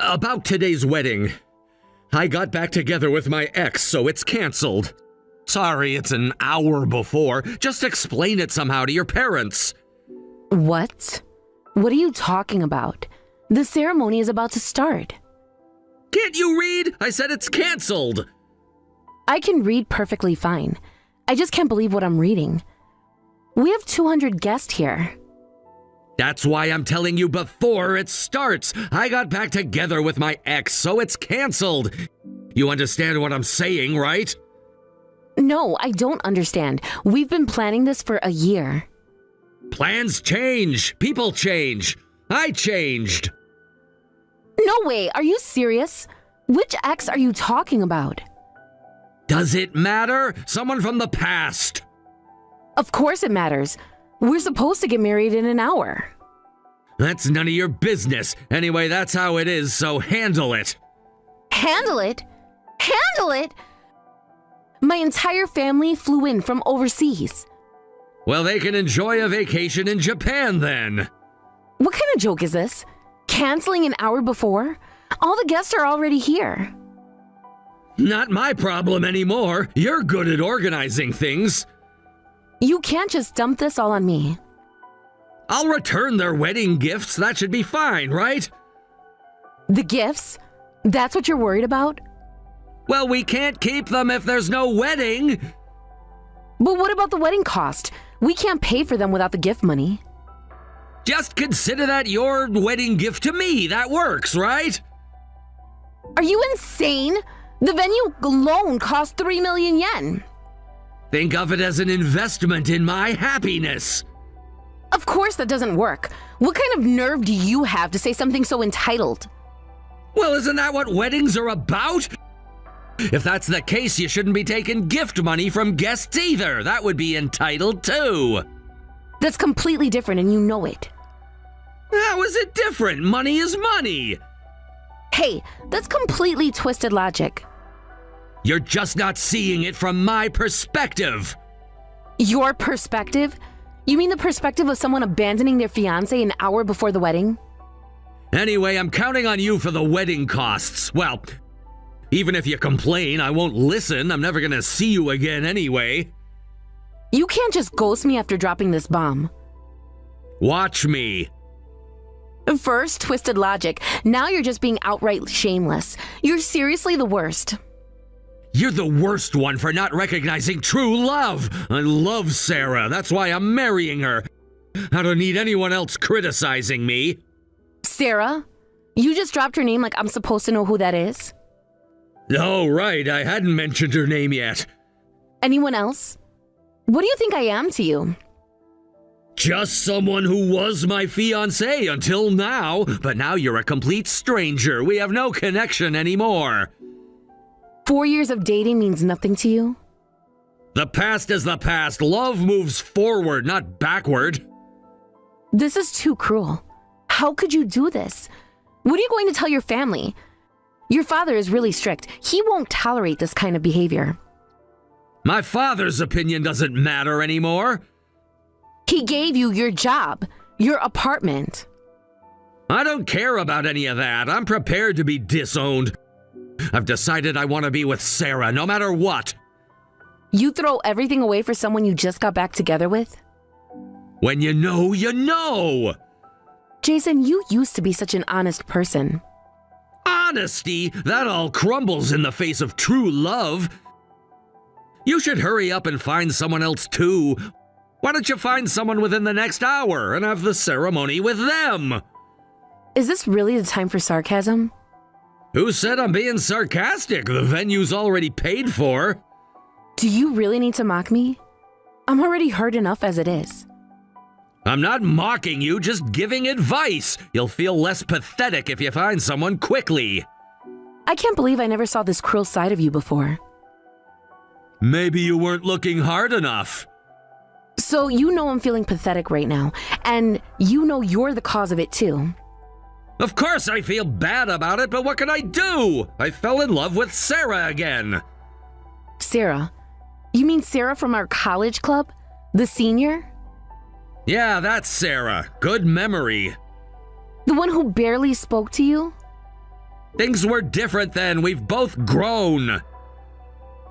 About today's wedding. I got back together with my ex, so it's canceled. Sorry, it's an hour before. Just explain it somehow to your parents. What? What are you talking about? The ceremony is about to start. Can't you read? I said it's canceled. I can read perfectly fine. I just can't believe what I'm reading. We have 200 guests here. That's why I'm telling you before it starts. I got back together with my ex, so it's canceled. You understand what I'm saying, right? No, I don't understand. We've been planning this for a year. Plans change. People change. I changed. No way, are you serious? Which ex are you talking about? Does it matter? Someone from the past. Of course it matters. We're supposed to get married in an hour. That's none of your business. Anyway, that's how it is, so handle it. Handle it? Handle it? My entire family flew in from overseas. Well, they can enjoy a vacation in Japan then. What kind of joke is this? Canceling an hour before? All the guests are already here. Not my problem anymore. You're good at organizing things. You can't just dump this all on me. I'll return their wedding gifts. That should be fine, right? The gifts? That's what you're worried about? Well, we can't keep them if there's no wedding. But what about the wedding cost? We can't pay for them without the gift money. Just consider that your wedding gift to me. That works, right? Are you insane? The venue alone cost 3 million yen. Think of it as an investment in my happiness. Of course that doesn't work. What kind of nerve do you have to say something so entitled? Well, isn't that what weddings are about? If that's the case, you shouldn't be taking gift money from guests either. That would be entitled too. That's completely different and you know it. How is it different? Money is money. Hey, that's completely twisted logic. You're just not seeing it from my perspective. Your perspective? You mean the perspective of someone abandoning their fiancé an hour before the wedding? Anyway, I'm counting on you for the wedding costs. Well, even if you complain, I won't listen. I'm never gonna see you again anyway. You can't just ghost me after dropping this bomb. Watch me. First, twisted logic. Now you're just being outright shameless. You're seriously the worst. You're the worst one for not recognizing true love. I love Sarah. That's why I'm marrying her. I don't need anyone else criticizing me. Sarah? You just dropped her name like I'm supposed to know who that is? Oh, right. I hadn't mentioned her name yet. Anyone else? What do you think I am to you? Just someone who was my fiancé until now, but now you're a complete stranger. We have no connection anymore. 4 years of dating means nothing to you? The past is the past. Love moves forward, not backward. This is too cruel. How could you do this? What are you going to tell your family? Your father is really strict. He won't tolerate this kind of behavior. My father's opinion doesn't matter anymore. He gave you your job, your apartment. I don't care about any of that. I'm prepared to be disowned. I've decided I want to be with Sarah, no matter what. You throw everything away for someone you just got back together with? When you know, you know. Jason, you used to be such an honest person. Honesty? That all crumbles in the face of true love. You should hurry up and find someone else too. Why don't you find someone within the next hour and have the ceremony with them? Is this really the time for sarcasm? Who said I'm being sarcastic? The venue's already paid for. Do you really need to mock me? I'm already hurt enough as it is. I'm not mocking you, just giving advice. You'll feel less pathetic if you find someone quickly. I can't believe I never saw this cruel side of you before. Maybe you weren't looking hard enough. So you know I'm feeling pathetic right now, and you know you're the cause of it too. Of course I feel bad about it, but what can I do? I fell in love with Sarah again. Sarah? You mean Sarah from our college club? The senior? Yeah, that's Sarah. Good memory. The one who barely spoke to you? Things were different then. We've both grown.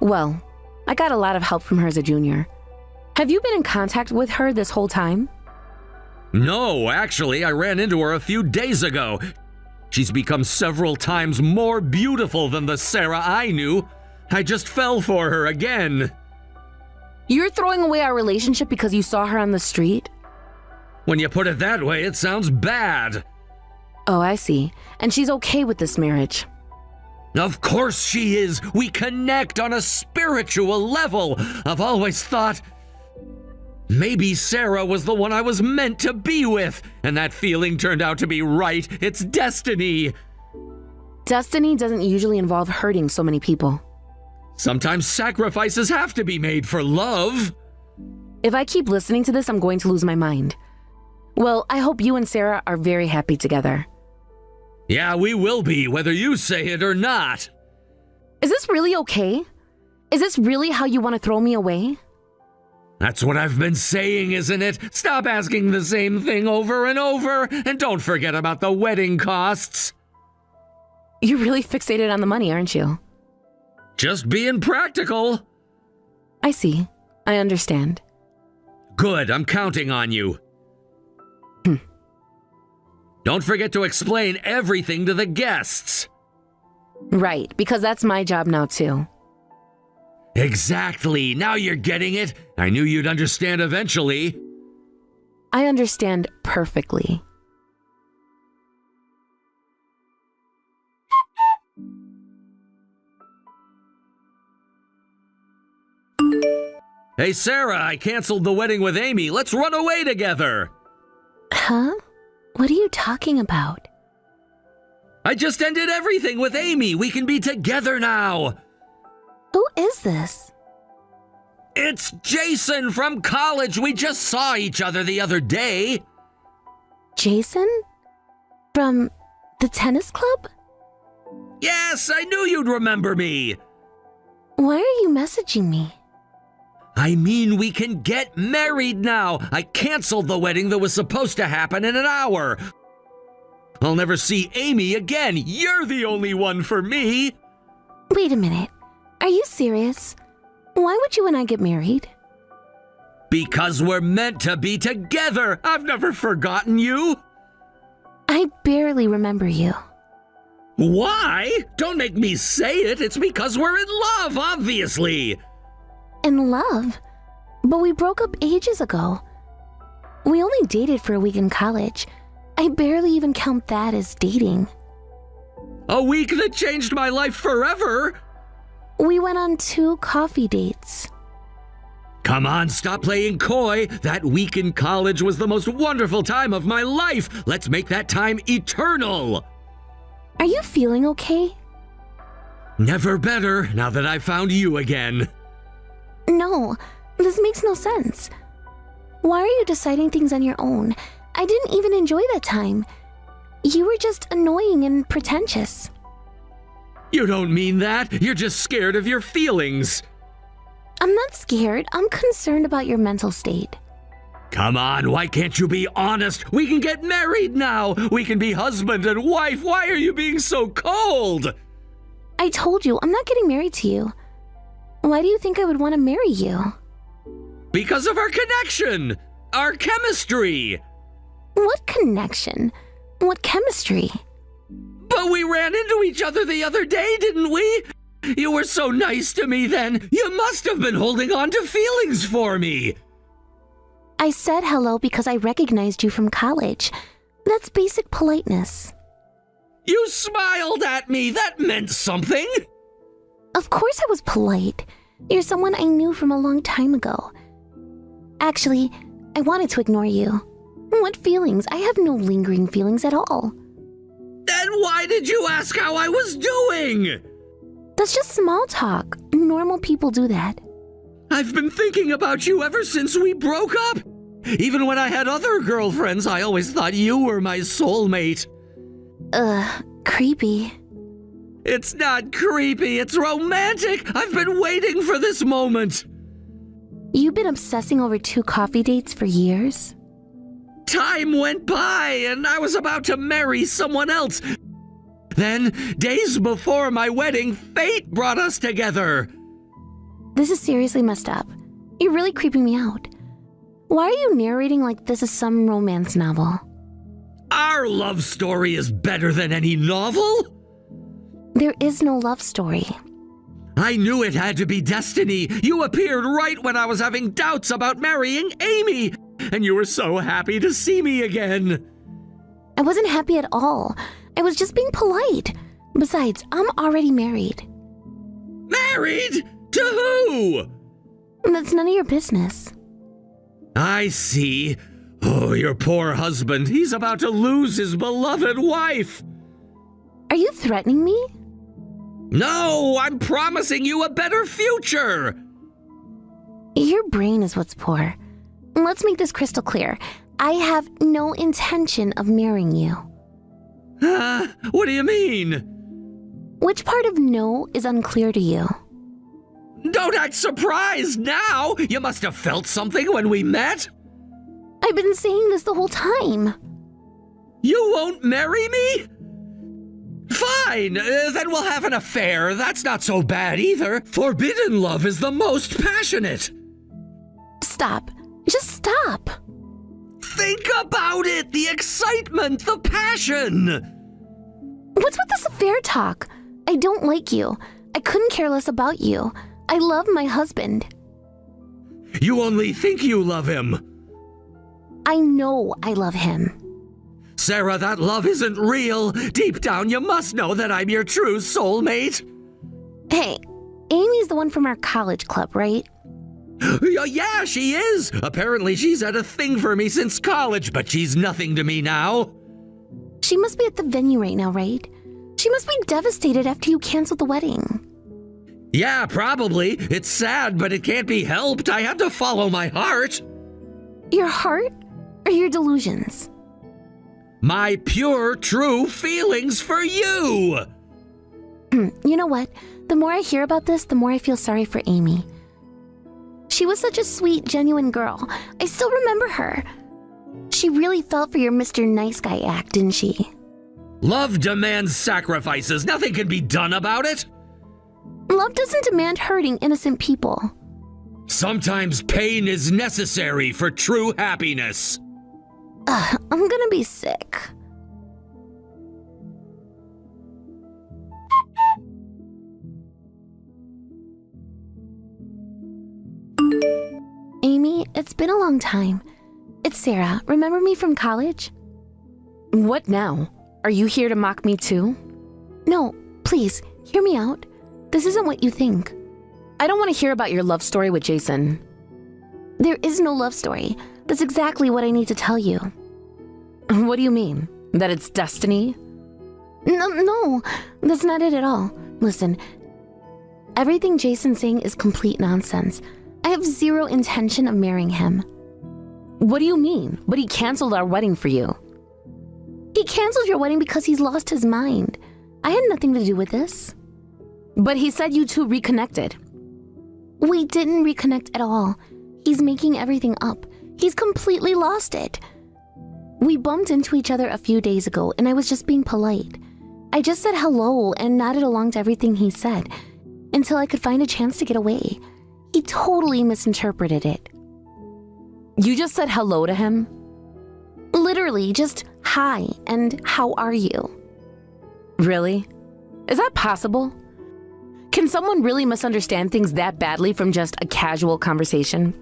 Well, I got a lot of help from her as a junior. Have you been in contact with her this whole time? No, actually, I ran into her a few days ago. She's become several times more beautiful than the Sarah I knew. I just fell for her again. You're throwing away our relationship because you saw her on the street? When you put it that way, it sounds bad. Oh, I see. And she's okay with this marriage. Of course she is. We connect on a spiritual level. I've always thought maybe Sarah was the one I was meant to be with, and that feeling turned out to be right. It's destiny. Destiny doesn't usually involve hurting so many people. Sometimes sacrifices have to be made for love. If I keep listening to this, I'm going to lose my mind. Well, I hope you and Sarah are very happy together. Yeah, we will be, whether you say it or not. Is this really okay? Is this really how you want to throw me away? That's what I've been saying, isn't it? Stop asking the same thing over and over, and don't forget about the wedding costs. You're really fixated on the money, aren't you? Just being practical. I see. I understand. Good, I'm counting on you. Don't forget to explain everything to the guests. Right, because that's my job now too. Exactly, now you're getting it. I knew you'd understand eventually. I understand perfectly. Hey Sarah, I canceled the wedding with Amy. Let's run away together. Huh? What are you talking about? I just ended everything with Amy. We can be together now. Who is this? It's Jason from college. We just saw each other the other day. Jason? From the tennis club? Yes, I knew you'd remember me. Why are you messaging me? I mean, we can get married now. I canceled the wedding that was supposed to happen in an hour. I'll never see Amy again. You're the only one for me. Wait a minute. Are you serious? Why would you and I get married? Because we're meant to be together. I've never forgotten you. I barely remember you. Why? Don't make me say it. It's because we're in love, obviously. In love? But we broke up ages ago. We only dated for a week in college. I barely even count that as dating. A week that changed my life forever? We went on 2 coffee dates. Come on, stop playing coy. That week in college was the most wonderful time of my life. Let's make that time eternal. Are you feeling okay? Never better now that I found you again. No, this makes no sense. Why are you deciding things on your own? I didn't even enjoy that time. You were just annoying and pretentious. You don't mean that. You're just scared of your feelings. I'm not scared. I'm concerned about your mental state. Come on, why can't you be honest? We can get married now. We can be husband and wife. Why are you being so cold? I told you, I'm not getting married to you. Why do you think I would want to marry you? Because of our connection, our chemistry. What connection? What chemistry? But we ran into each other the other day, didn't we? You were so nice to me then. You must have been holding on to feelings for me. I said hello because I recognized you from college. That's basic politeness. You smiled at me. That meant something. Of course I was polite. You're someone I knew from a long time ago. Actually, I wanted to ignore you. What feelings? I have no lingering feelings at all. Then why did you ask how I was doing? That's just small talk. Normal people do that. I've been thinking about you ever since we broke up. Even when I had other girlfriends, I always thought you were my soulmate. Creepy. It's not creepy, it's romantic. I've been waiting for this moment. You've been obsessing over 2 coffee dates for years? Time went by and I was about to marry someone else. Then, days before my wedding, fate brought us together. This is seriously messed up. You're really creeping me out. Why are you narrating like this is some romance novel? Our love story is better than any novel. There is no love story. I knew it had to be destiny. You appeared right when I was having doubts about marrying Amy, and you were so happy to see me again. I wasn't happy at all. I was just being polite. Besides, I'm already married. Married? To who? That's none of your business. I see. Oh, your poor husband. He's about to lose his beloved wife. Are you threatening me? No, I'm promising you a better future. Your brain is what's poor. Let's make this crystal clear. I have no intention of marrying you. What do you mean? Which part of no is unclear to you? Don't act surprised now. You must have felt something when we met. I've been saying this the whole time. You won't marry me? Fine, then we'll have an affair. That's not so bad either. Forbidden love is the most passionate. Stop. Just stop. Think about it. The excitement, the passion. What's with this affair talk? I don't like you. I couldn't care less about you. I love my husband. You only think you love him. I know I love him. Sarah, that love isn't real. Deep down, you must know that I'm your true soulmate. Hey, Amy's the one from our college club, right? Yeah, she is. Apparently, she's had a thing for me since college, but she's nothing to me now. She must be at the venue right now, right? She must be devastated after you canceled the wedding. Yeah, probably. It's sad, but it can't be helped. I had to follow my heart. Your heart or your delusions? My pure, true feelings for you. You know what? The more I hear about this, the more I feel sorry for Amy. She was such a sweet, genuine girl. I still remember her. She really fell for your Mr. Nice Guy act, didn't she? Love demands sacrifices. Nothing can be done about it. Love doesn't demand hurting innocent people. Sometimes pain is necessary for true happiness. I'm gonna be sick. Amy, it's been a long time. It's Sarah. Remember me from college? What now? Are you here to mock me too? No, please, hear me out. This isn't what you think. I don't want to hear about your love story with Jason. There is no love story. That's exactly what I need to tell you. What do you mean? That it's destiny? No, that's not it at all. Listen, everything Jason's saying is complete nonsense. I have zero intention of marrying him. What do you mean? But he canceled our wedding for you. He canceled your wedding because he's lost his mind. I had nothing to do with this. But he said you two reconnected. We didn't reconnect at all. He's making everything up. He's completely lost it. We bumped into each other a few days ago, and I was just being polite. I just said hello and nodded along to everything he said until I could find a chance to get away. He totally misinterpreted it. You just said hello to him? Literally, just hi and how are you? Really? Is that possible? Can someone really misunderstand things that badly from just a casual conversation?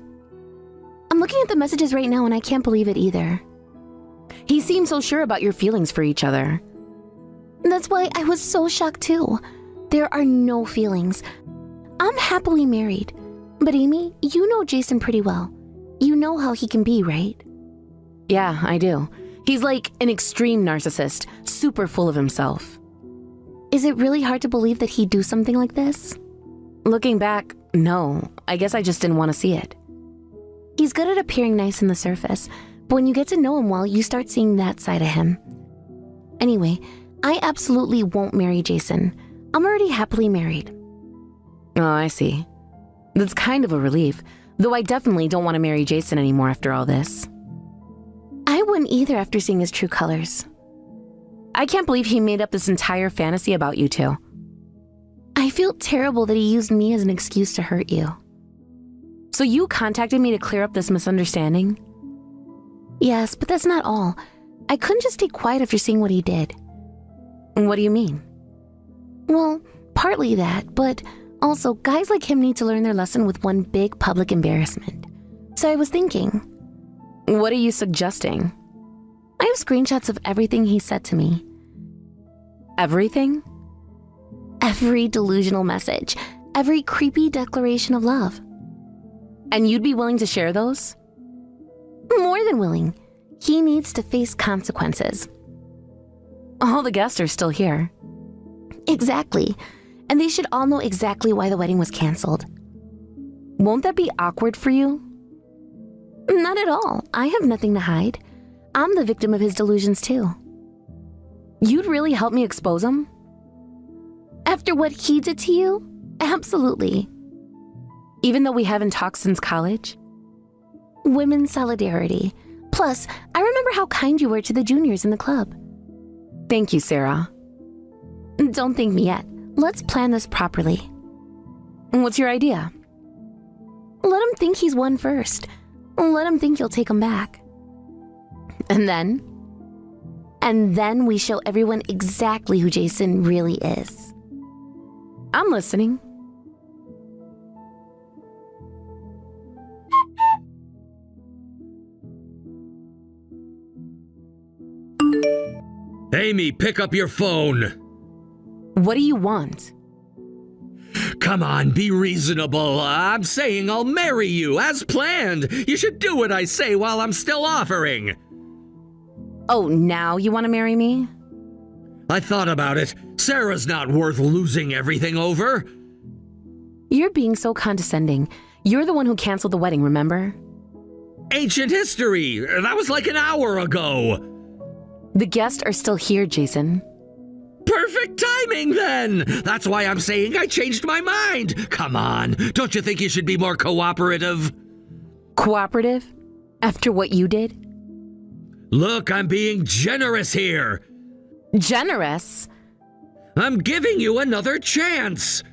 I'm looking at the messages right now and I can't believe it either. He seemed so sure about your feelings for each other. That's why I was so shocked too. There are no feelings. I'm happily married. But Amy, you know Jason pretty well. You know how he can be, right? Yeah, I do. He's like an extreme narcissist, super full of himself. Is it really hard to believe that he'd do something like this? Looking back, no. I guess I just didn't want to see it. He's good at appearing nice on the surface, but when you get to know him well, you start seeing that side of him. Anyway, I absolutely won't marry Jason. I'm already happily married. Oh, I see. That's kind of a relief, though I definitely don't want to marry Jason anymore after all this. I wouldn't either after seeing his true colors. I can't believe he made up this entire fantasy about you two. I feel terrible that he used me as an excuse to hurt you. So you contacted me to clear up this misunderstanding? Yes, but that's not all. I couldn't just stay quiet after seeing what he did. What do you mean? Well, partly that, but also guys like him need to learn their lesson with one big public embarrassment. So I was thinking, What are you suggesting? I have screenshots of everything he said to me. Everything? Every delusional message, every creepy declaration of love. And you'd be willing to share those? More than willing. He needs to face consequences. All the guests are still here. Exactly. And they should all know exactly why the wedding was canceled. Won't that be awkward for you? Not at all. I have nothing to hide. I'm the victim of his delusions too. You'd really help me expose him? After what he did to you? Absolutely. Even though we haven't talked since college? Women's solidarity. Plus, I remember how kind you were to the juniors in the club. Thank you, Sarah. Don't thank me yet. Let's plan this properly. What's your idea? Let him think he's won first. Let him think you'll take him back. And then? And then we show everyone exactly who Jason really is. I'm listening. Amy, pick up your phone. What do you want? Come on, be reasonable. I'm saying I'll marry you, as planned. You should do what I say while I'm still offering. Oh, now you want to marry me? I thought about it. Sarah's not worth losing everything over. You're being so condescending. You're the one who canceled the wedding, remember? Ancient history. That was like an hour ago. The guests are still here, Jason. Perfect timing, then! That's why I'm saying I changed my mind! Come on, don't you think you should be more cooperative? Cooperative? After what you did? Look, I'm being generous here! Generous? I'm giving you another chance!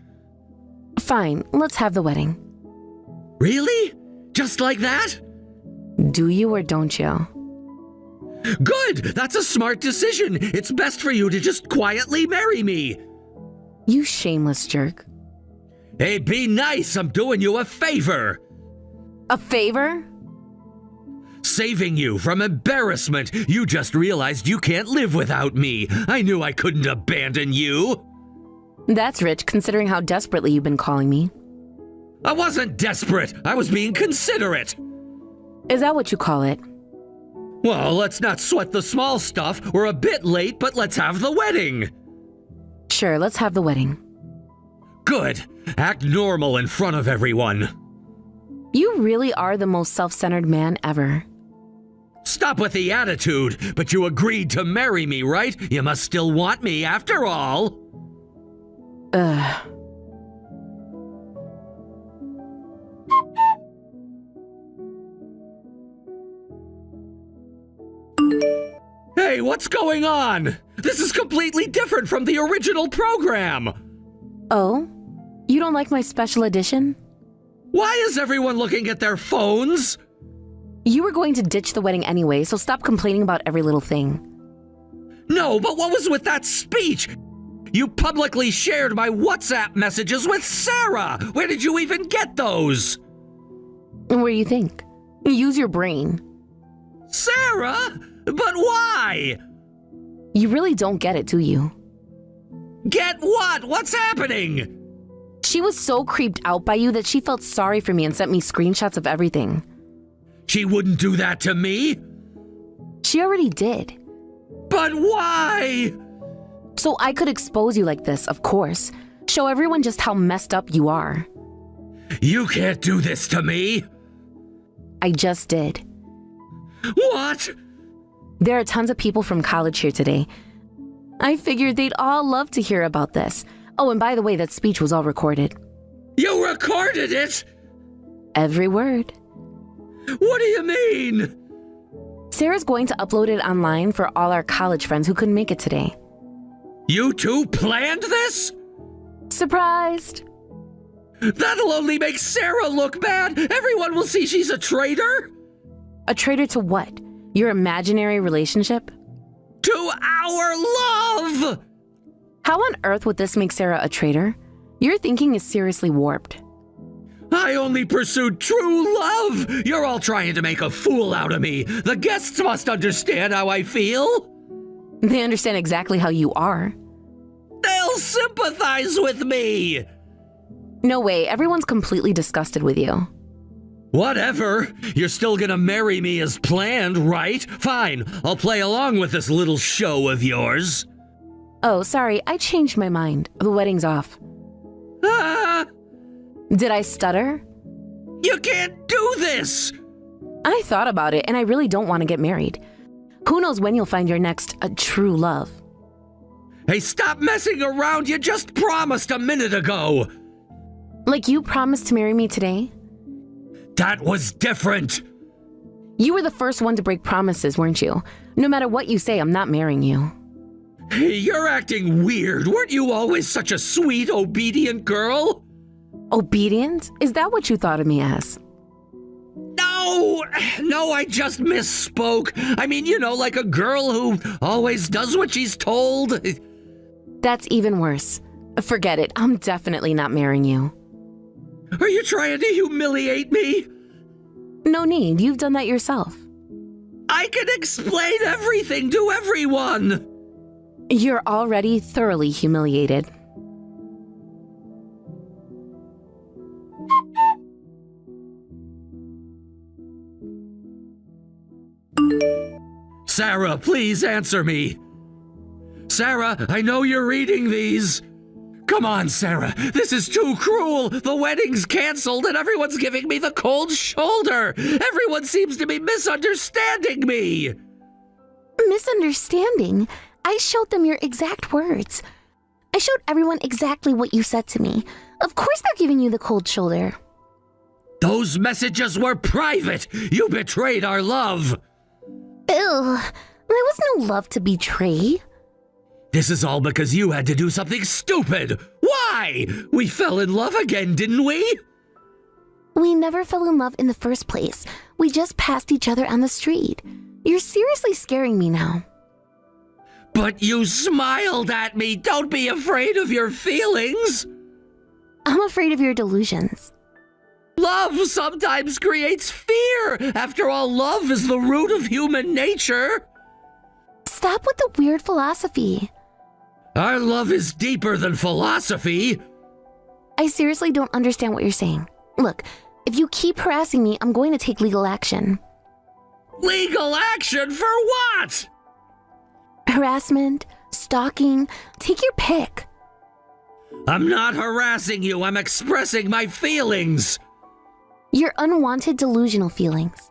Fine, let's have the wedding. Really? Just like that? Do you or don't you? Good! That's a smart decision! It's best for you to just quietly marry me! You shameless jerk. Hey, be nice! I'm doing you a favor! A favor? Saving you from embarrassment! You just realized you can't live without me! I knew I couldn't abandon you! That's rich, considering how desperately you've been calling me. I wasn't desperate! I was being considerate! Is that what you call it? Well, let's not sweat the small stuff. We're a bit late, but let's have the wedding! Sure, let's have the wedding. Good! Act normal in front of everyone. You really are the most self-centered man ever. Stop with the attitude, but you agreed to marry me, right? You must still want me after all. Ugh. Hey, what's going on? This is completely different from the original program. Oh? You don't like my special edition? Why is everyone looking at their phones? You were going to ditch the wedding anyway, so stop complaining about every little thing. No, but what was with that speech? You publicly shared my WhatsApp messages with Sarah. Where did you even get those? What do you think? Use your brain. Sarah? But why? You really don't get it, do you? Get what? What's happening? She was so creeped out by you that she felt sorry for me and sent me screenshots of everything. She wouldn't do that to me. She already did. But why? So I could expose you like this, of course. Show everyone just how messed up you are. You can't do this to me. I just did. What? There are tons of people from college here today. I figured they'd all love to hear about this. Oh, and by the way, that speech was all recorded. You recorded it? Every word. What do you mean? Sarah's going to upload it online for all our college friends who couldn't make it today. You two planned this? Surprised? That'll only make Sarah look bad. Everyone will see she's a traitor. A traitor to what? Your imaginary relationship? To our love! How on earth would this make Sarah a traitor? Your thinking is seriously warped. I only pursued true love. You're all trying to make a fool out of me. The guests must understand how I feel. They understand exactly how you are. They'll sympathize with me. No way, everyone's completely disgusted with you. Whatever. You're still gonna marry me as planned, right? Fine, I'll play along with this little show of yours. Oh, sorry, I changed my mind. The wedding's off. Ah! Did I stutter? You can't do this! I thought about it, and I really don't want to get married. Who knows when you'll find your next true love? Hey, stop messing around! You just promised a minute ago! Like you promised to marry me today? That was different! You were the first one to break promises, weren't you? No matter what you say, I'm not marrying you. Hey, you're acting weird. Weren't you always such a sweet, obedient girl? Obedient? Is that what you thought of me as? No, I just misspoke. I mean, you know, like a girl who always does what she's told. That's even worse. Forget it. I'm definitely not marrying you. Are you trying to humiliate me? No need. You've done that yourself. I can explain everything to everyone. You're already thoroughly humiliated. Sarah, please answer me. Sarah, I know you're reading these. Come on, Sarah. This is too cruel. The wedding's canceled and everyone's giving me the cold shoulder. Everyone seems to be misunderstanding me. Misunderstanding? I showed them your exact words. I showed everyone exactly what you said to me. Of course they're giving you the cold shoulder. Those messages were private. You betrayed our love. Ew, there was no love to betray. This is all because you had to do something stupid. Why? We fell in love again, didn't we? We never fell in love in the first place. We just passed each other on the street. You're seriously scaring me now. But you smiled at me. Don't be afraid of your feelings. I'm afraid of your delusions. Love sometimes creates fear. After all, love is the root of human nature. Stop with the weird philosophy. Our love is deeper than philosophy. I seriously don't understand what you're saying. Look, if you keep harassing me, I'm going to take legal action. Legal action for what? Harassment, stalking, take your pick. I'm not harassing you. I'm expressing my feelings. Your unwanted delusional feelings.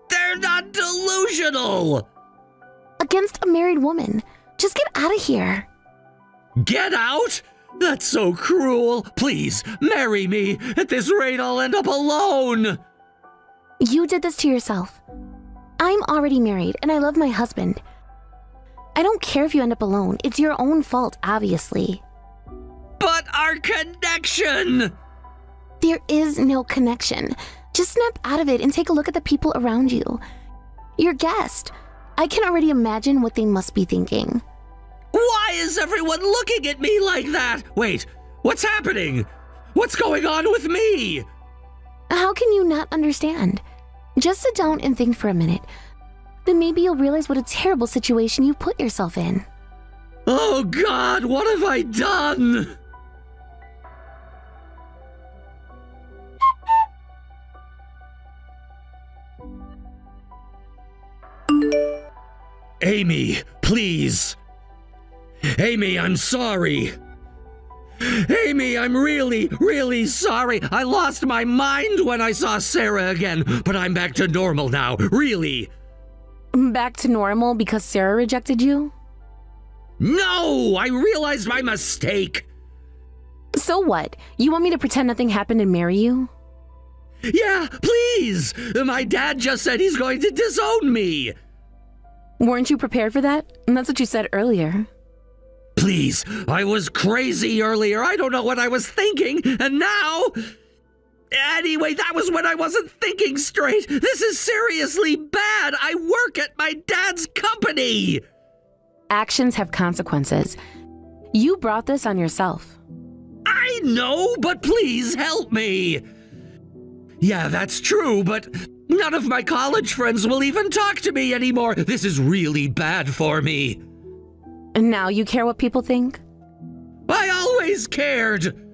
They're not delusional. Against a married woman. Just get out of here. Get out? That's so cruel. Please, marry me. At this rate, I'll end up alone. You did this to yourself. I'm already married and I love my husband. I don't care if you end up alone. It's your own fault, obviously. But our connection! There is no connection. Just snap out of it and take a look at the people around you. Your guest. I can already imagine what they must be thinking. Why is everyone looking at me like that? Wait, what's happening? What's going on with me? How can you not understand? Just sit down and think for a minute. Then maybe you'll realize what a terrible situation you put yourself in. Oh God, what have I done? Amy, please. Amy, I'm sorry. Amy, I'm really sorry. I lost my mind when I saw Sarah again, but I'm back to normal now, really. Back to normal because Sarah rejected you? No, I realized my mistake. So what? You want me to pretend nothing happened and marry you? Yeah, please. My dad just said he's going to disown me. Weren't you prepared for that? And that's what you said earlier. Please, I was crazy earlier. I don't know what I was thinking, and now... Anyway, that was when I wasn't thinking straight. This is seriously bad. I work at my dad's company. Actions have consequences. You brought this on yourself. I know, but please help me. Yeah, that's true, but none of my college friends will even talk to me anymore. This is really bad for me. And now you care what people think? I always cared.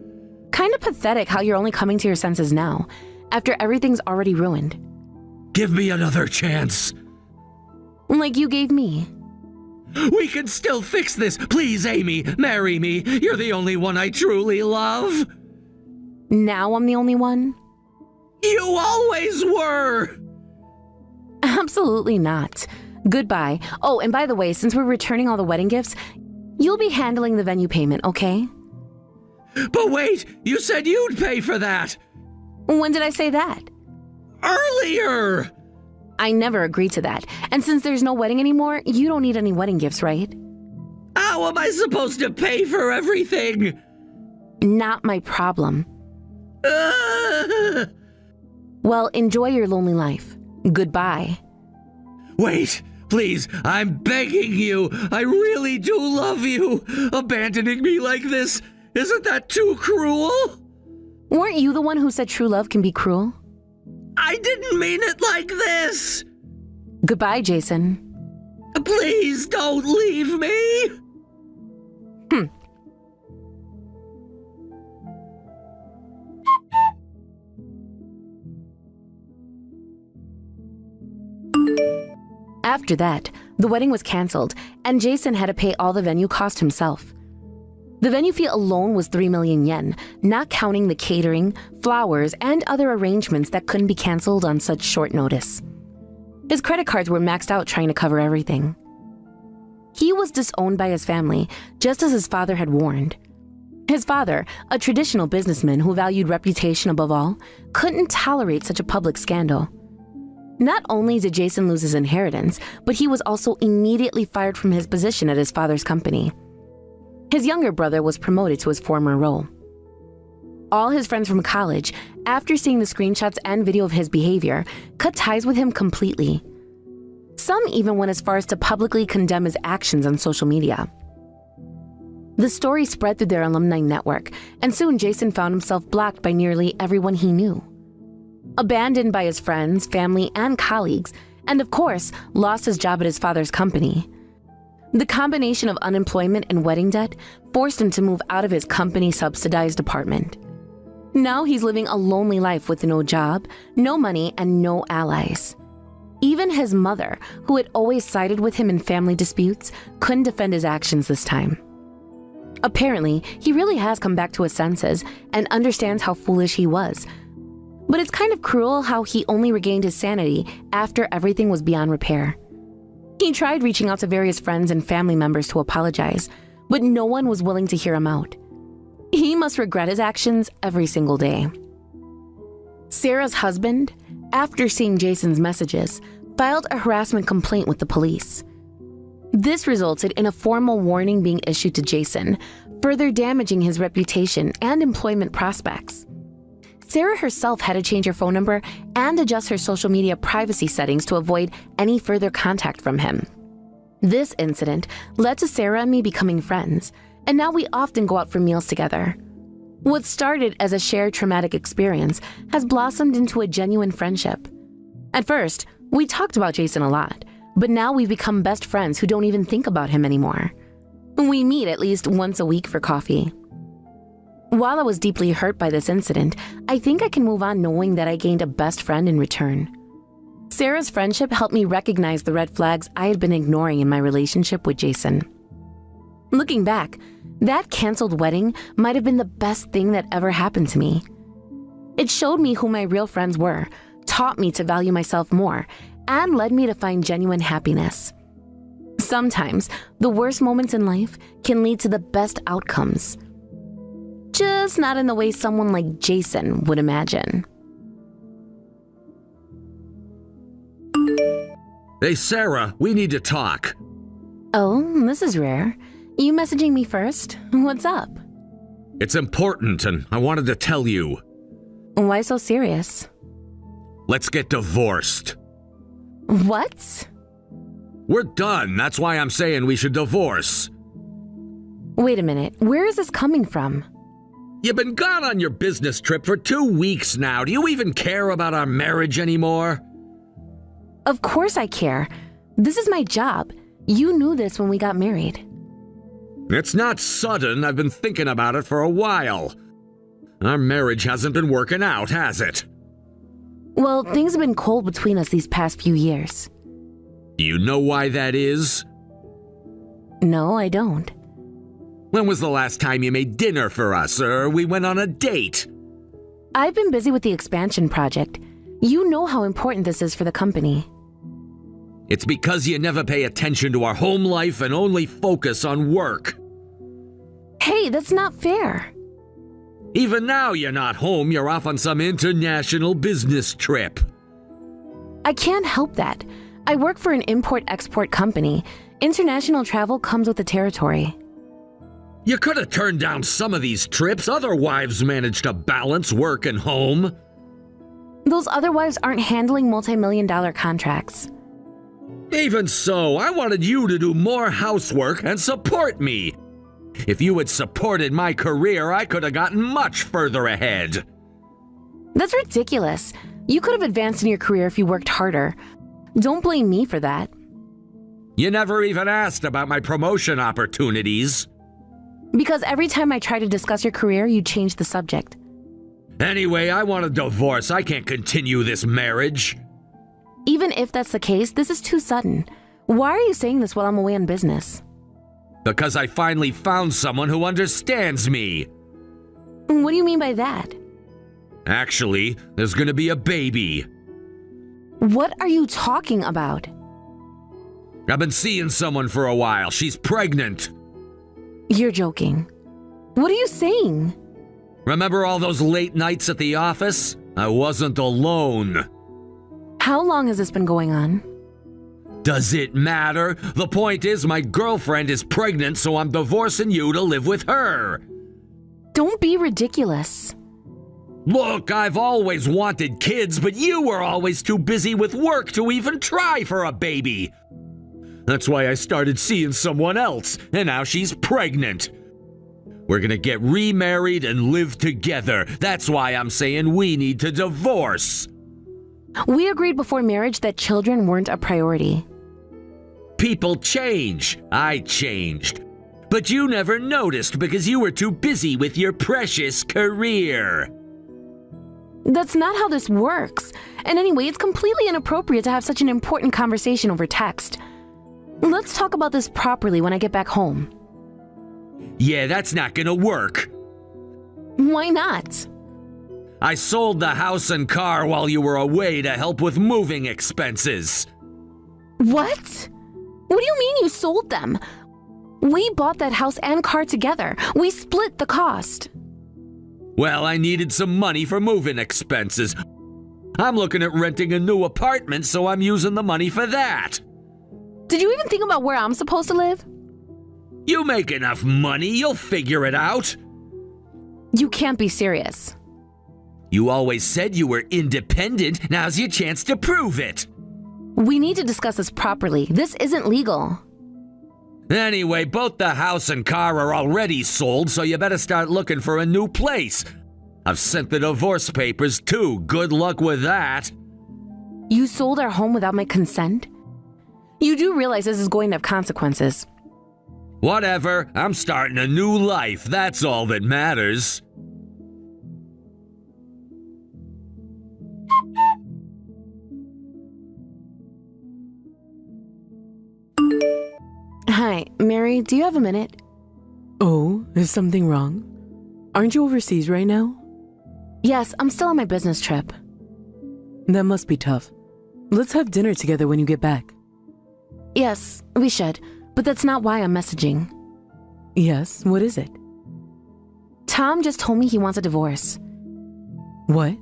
Kind of pathetic how you're only coming to your senses now, after everything's already ruined. Give me another chance. Like you gave me. We can still fix this. Please, Amy, marry me. You're the only one I truly love. Now I'm the only one? You always were. Absolutely not. Goodbye. Oh, and by the way, since we're returning all the wedding gifts, you'll be handling the venue payment, okay? But wait, you said you'd pay for that. When did I say that? Earlier. I never agreed to that. And since there's no wedding anymore, you don't need any wedding gifts, right? How am I supposed to pay for everything? Not my problem. Well, enjoy your lonely life. Goodbye. Wait, please, I'm begging you. I really do love you. Abandoning me like this, isn't that too cruel? Weren't you the one who said true love can be cruel? I didn't mean it like this. Goodbye, Jason. Please don't leave me. After that, the wedding was canceled, and Jason had to pay all the venue cost himself. The venue fee alone was 3 million yen, not counting the catering, flowers, and other arrangements that couldn't be canceled on such short notice. His credit cards were maxed out trying to cover everything. He was disowned by his family, just as his father had warned. His father, a traditional businessman who valued reputation above all, couldn't tolerate such a public scandal. Not only did Jason lose his inheritance, but he was also immediately fired from his position at his father's company. His younger brother was promoted to his former role. All his friends from college, after seeing the screenshots and video of his behavior, cut ties with him completely. Some even went as far as to publicly condemn his actions on social media. The story spread through their alumni network, and soon Jason found himself blocked by nearly everyone he knew. Abandoned by his friends, family, and colleagues, and of course, lost his job at his father's company. The combination of unemployment and wedding debt forced him to move out of his company-subsidized apartment. Now he's living a lonely life with no job, no money, and no allies. Even his mother, who had always sided with him in family disputes, couldn't defend his actions this time. Apparently, he really has come back to his senses and understands how foolish he was. But it's kind of cruel how he only regained his sanity after everything was beyond repair. He tried reaching out to various friends and family members to apologize, but no one was willing to hear him out. He must regret his actions every single day. Sarah's husband, after seeing Jason's messages, filed a harassment complaint with the police. This resulted in a formal warning being issued to Jason, further damaging his reputation and employment prospects. Sarah herself had to change her phone number and adjust her social media privacy settings to avoid any further contact from him. This incident led to Sarah and me becoming friends, and now we often go out for meals together. What started as a shared traumatic experience has blossomed into a genuine friendship. At first, we talked about Jason a lot, but now we've become best friends who don't even think about him anymore. We meet at least once a week for coffee. While I was deeply hurt by this incident, I think I can move on knowing that I gained a best friend in return. Sarah's friendship helped me recognize the red flags I had been ignoring in my relationship with Jason. Looking back, that canceled wedding might have been the best thing that ever happened to me. It showed me who my real friends were, taught me to value myself more, and led me to find genuine happiness. Sometimes, the worst moments in life can lead to the best outcomes. Just not in the way someone like Jason would imagine. Hey, Sarah, we need to talk. Oh, this is rare. You messaging me first? What's up? It's important, and I wanted to tell you. Why so serious? Let's get divorced. What? We're done. That's why I'm saying we should divorce. Wait a minute. Where is this coming from? You've been gone on your business trip for 2 weeks now. Do you even care about our marriage anymore? Of course I care. This is my job. You knew this when we got married. It's not sudden. I've been thinking about it for a while. Our marriage hasn't been working out, has it? Well, things have been cold between us these past few years. You know why that is? No, I don't. When was the last time you made dinner for us, or we went on a date? I've been busy with the expansion project. You know how important this is for the company. It's because you never pay attention to our home life and only focus on work. Hey, that's not fair. Even now you're not home, you're off on some international business trip. I can't help that. I work for an import-export company. International travel comes with the territory. You could have turned down some of these trips. Other wives manage to balance work and home. Those other wives aren't handling multi-million-dollar contracts. Even so, I wanted you to do more housework and support me. If you had supported my career, I could have gotten much further ahead. That's ridiculous. You could have advanced in your career if you worked harder. Don't blame me for that. You never even asked about my promotion opportunities. Because every time I try to discuss your career, you change the subject. Anyway, I want a divorce. I can't continue this marriage. Even if that's the case, this is too sudden. Why are you saying this while I'm away on business? Because I finally found someone who understands me. What do you mean by that? Actually, there's gonna be a baby. What are you talking about? I've been seeing someone for a while. She's pregnant. You're joking. What are you saying? Remember all those late nights at the office? I wasn't alone. How long has this been going on? Does it matter? The point is my girlfriend is pregnant, so I'm divorcing you to live with her. Don't be ridiculous. Look, I've always wanted kids, but you were always too busy with work to even try for a baby. That's why I started seeing someone else, and now she's pregnant. We're gonna get remarried and live together. That's why I'm saying we need to divorce. We agreed before marriage that children weren't a priority. People change. I changed. But you never noticed because you were too busy with your precious career. That's not how this works. And anyway, it's completely inappropriate to have such an important conversation over text. Let's talk about this properly when I get back home. Yeah, that's not gonna work. Why not? I sold the house and car while you were away to help with moving expenses. What? What do you mean you sold them? We bought that house and car together. We split the cost. Well, I needed some money for moving expenses. I'm looking at renting a new apartment, so I'm using the money for that. Did you even think about where I'm supposed to live? You make enough money, you'll figure it out. You can't be serious. You always said you were independent. Now's your chance to prove it. We need to discuss this properly. This isn't legal. Anyway, both the house and car are already sold, so you better start looking for a new place. I've sent the divorce papers too. Good luck with that. You sold our home without my consent? You do realize this is going to have consequences. Whatever. I'm starting a new life. That's all that matters. Hi, Mary, do you have a minute? Oh, is something wrong? Aren't you overseas right now? Yes, I'm still on my business trip. That must be tough. Let's have dinner together when you get back. Yes, we should, but that's not why I'm messaging. Yes, what is it? Tom just told me he wants a divorce. What?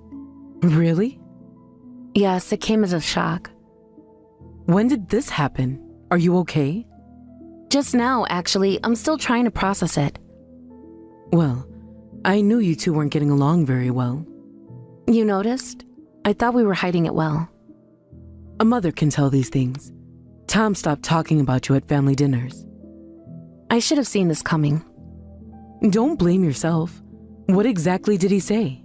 Really? Yes, it came as a shock. When did this happen? Are you okay? Just now, actually. I'm still trying to process it. Well, I knew you two weren't getting along very well. You noticed? I thought we were hiding it well. A mother can tell these things. Tom stopped talking about you at family dinners. I should have seen this coming. Don't blame yourself. What exactly did he say?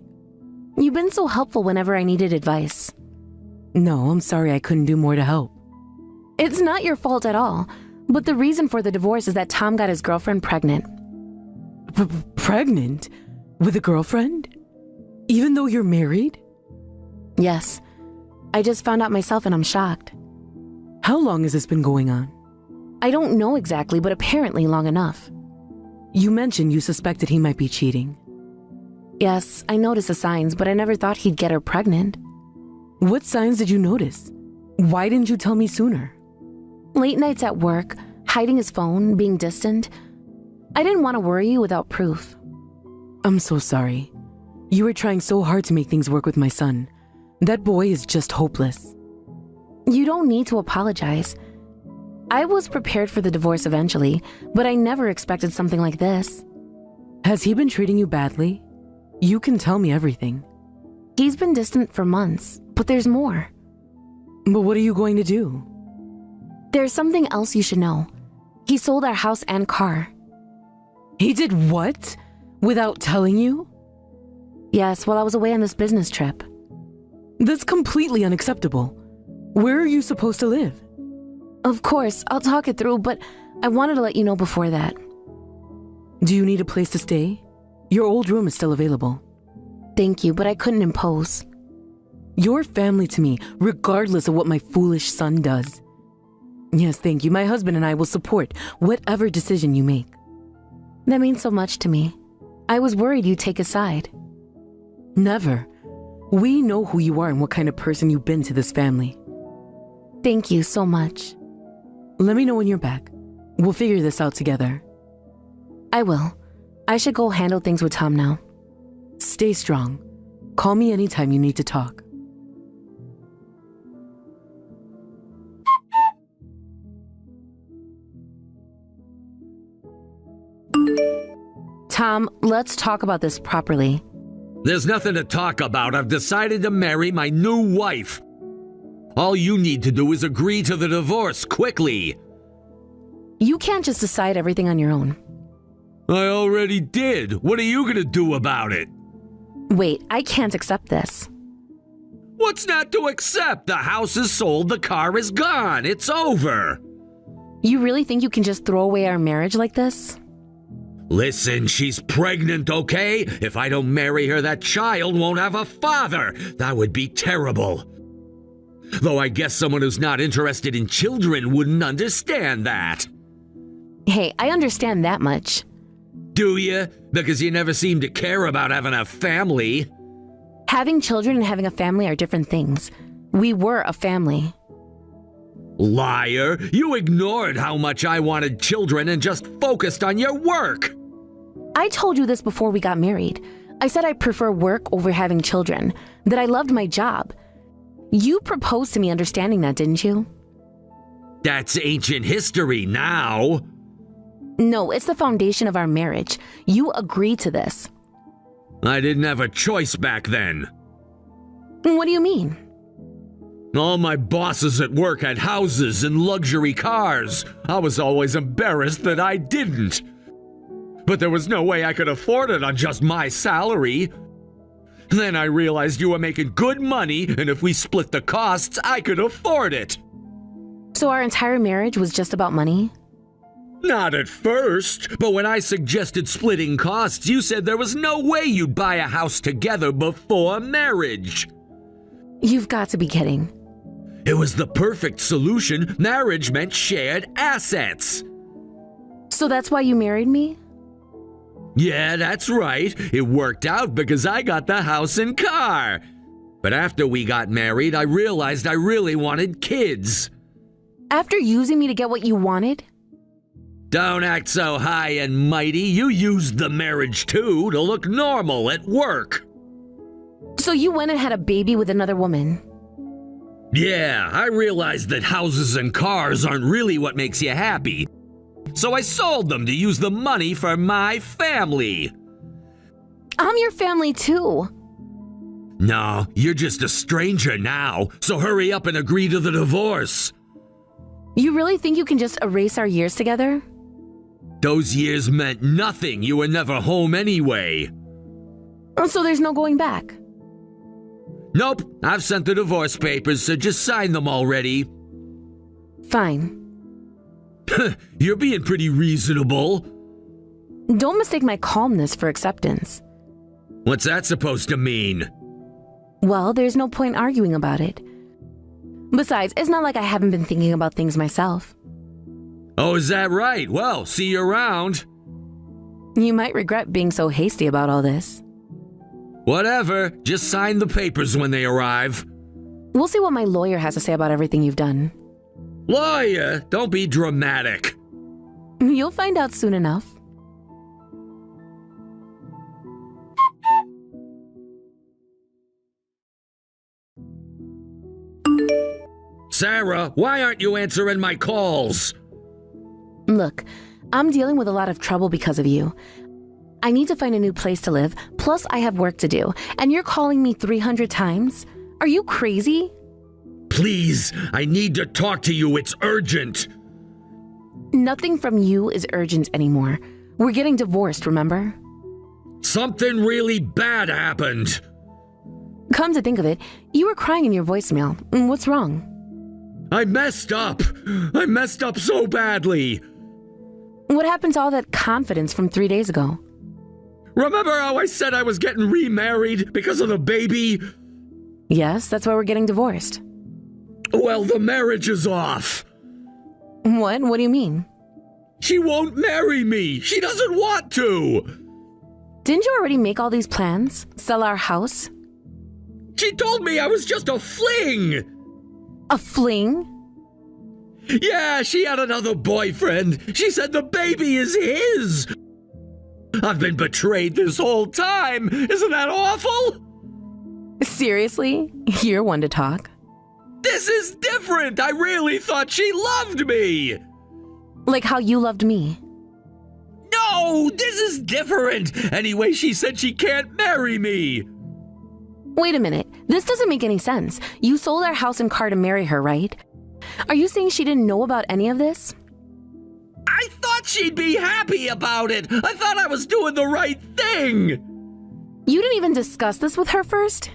You've been so helpful whenever I needed advice. No, I'm sorry I couldn't do more to help. It's not your fault at all, but the reason for the divorce is that Tom got his girlfriend pregnant. Pregnant? With a girlfriend? Even though you're married? Yes. I just found out myself and I'm shocked. How long has this been going on? I don't know exactly, but apparently long enough. You mentioned you suspected he might be cheating. Yes, I noticed the signs, but I never thought he'd get her pregnant. What signs did you notice? Why didn't you tell me sooner? Late nights at work, hiding his phone, being distant. I didn't want to worry you without proof. I'm so sorry. You were trying so hard to make things work with my son. That boy is just hopeless. You don't need to apologize. I was prepared for the divorce eventually, but I never expected something like this. Has he been treating you badly? You can tell me everything. He's been distant for months, but there's more. But what are you going to do? There's something else you should know. He sold our house and car. He did what? Without telling you? Yes, while I was away on this business trip. That's completely unacceptable. Where are you supposed to live? Of course, I'll talk it through, but I wanted to let you know before that. Do you need a place to stay? Your old room is still available. Thank you, but I couldn't impose. You're family to me, regardless of what my foolish son does. Yes, thank you. My husband and I will support whatever decision you make. That means so much to me. I was worried you'd take a side. Never. We know who you are and what kind of person you've been to this family. Thank you so much. Let me know when you're back. We'll figure this out together. I will. I should go handle things with Tom now. Stay strong. Call me anytime you need to talk. Tom, let's talk about this properly. There's nothing to talk about. I've decided to marry my new wife. All you need to do is agree to the divorce quickly. You can't just decide everything on your own. I already did. What are you gonna do about it? Wait, I can't accept this. What's not to accept? The house is sold, the car is gone. It's over. You really think you can just throw away our marriage like this? Listen, she's pregnant, okay? If I don't marry her, that child won't have a father. That would be terrible. Though I guess someone who's not interested in children wouldn't understand that. Hey, I understand that much. Do you? Because you never seem to care about having a family. Having children and having a family are different things. We were a family. Liar! You ignored how much I wanted children and just focused on your work. I told you this before we got married. I said I prefer work over having children, that I loved my job. You proposed to me understanding that, didn't you? That's ancient history now. No, it's the foundation of our marriage. You agreed to this. I didn't have a choice back then. What do you mean? All my bosses at work had houses and luxury cars. I was always embarrassed that I didn't. But there was no way I could afford it on just my salary. Then I realized you were making good money, and if we split the costs, I could afford it. So our entire marriage was just about money? Not at first, but when I suggested splitting costs, you said there was no way you'd buy a house together before marriage. You've got to be kidding. It was the perfect solution. Marriage meant shared assets. So that's why you married me? Yeah, that's right. It worked out because I got the house and car. But after we got married, I realized I really wanted kids. After using me to get what you wanted? Don't act so high and mighty. You used the marriage too to look normal at work. So you went and had a baby with another woman? Yeah, I realized that houses and cars aren't really what makes you happy. So I sold them to use the money for my family. I'm your family too. No, you're just a stranger now, so hurry up and agree to the divorce. You really think you can just erase our years together? Those years meant nothing. You were never home anyway. So there's no going back? Nope, I've sent the divorce papers, so just sign them already. Fine. You're being pretty reasonable. Don't mistake my calmness for acceptance. What's that supposed to mean? Well, there's no point arguing about it. Besides, it's not like I haven't been thinking about things myself. Oh, is that right? Well, see you around. You might regret being so hasty about all this. Whatever, just sign the papers when they arrive. We'll see what my lawyer has to say about everything you've done. Lawyer, don't be dramatic. You'll find out soon enough. Sarah, why aren't you answering my calls? Look, I'm dealing with a lot of trouble because of you. I need to find a new place to live, plus I have work to do, and you're calling me 300 times? Are you crazy? Please, I need to talk to you. It's urgent. Nothing from you is urgent anymore. We're getting divorced, remember? Something really bad happened. Come to think of it, you were crying in your voicemail. What's wrong? I messed up. I messed up so badly. What happened to all that confidence from 3 days ago? Remember how I said I was getting remarried because of the baby? Yes, that's why we're getting divorced. Well, the marriage is off. What? What do you mean? She won't marry me. She doesn't want to. Didn't you already make all these plans? Sell our house? She told me I was just a fling. A fling? Yeah, she had another boyfriend. She said the baby is his. I've been betrayed this whole time. Isn't that awful? Seriously? You're one to talk. This is different. I really thought she loved me. Like how you loved me. No, this is different. Anyway, she said she can't marry me. Wait a minute. This doesn't make any sense. You sold our house and car to marry her, right? Are you saying she didn't know about any of this? I thought she'd be happy about it. I thought I was doing the right thing. You didn't even discuss this with her first?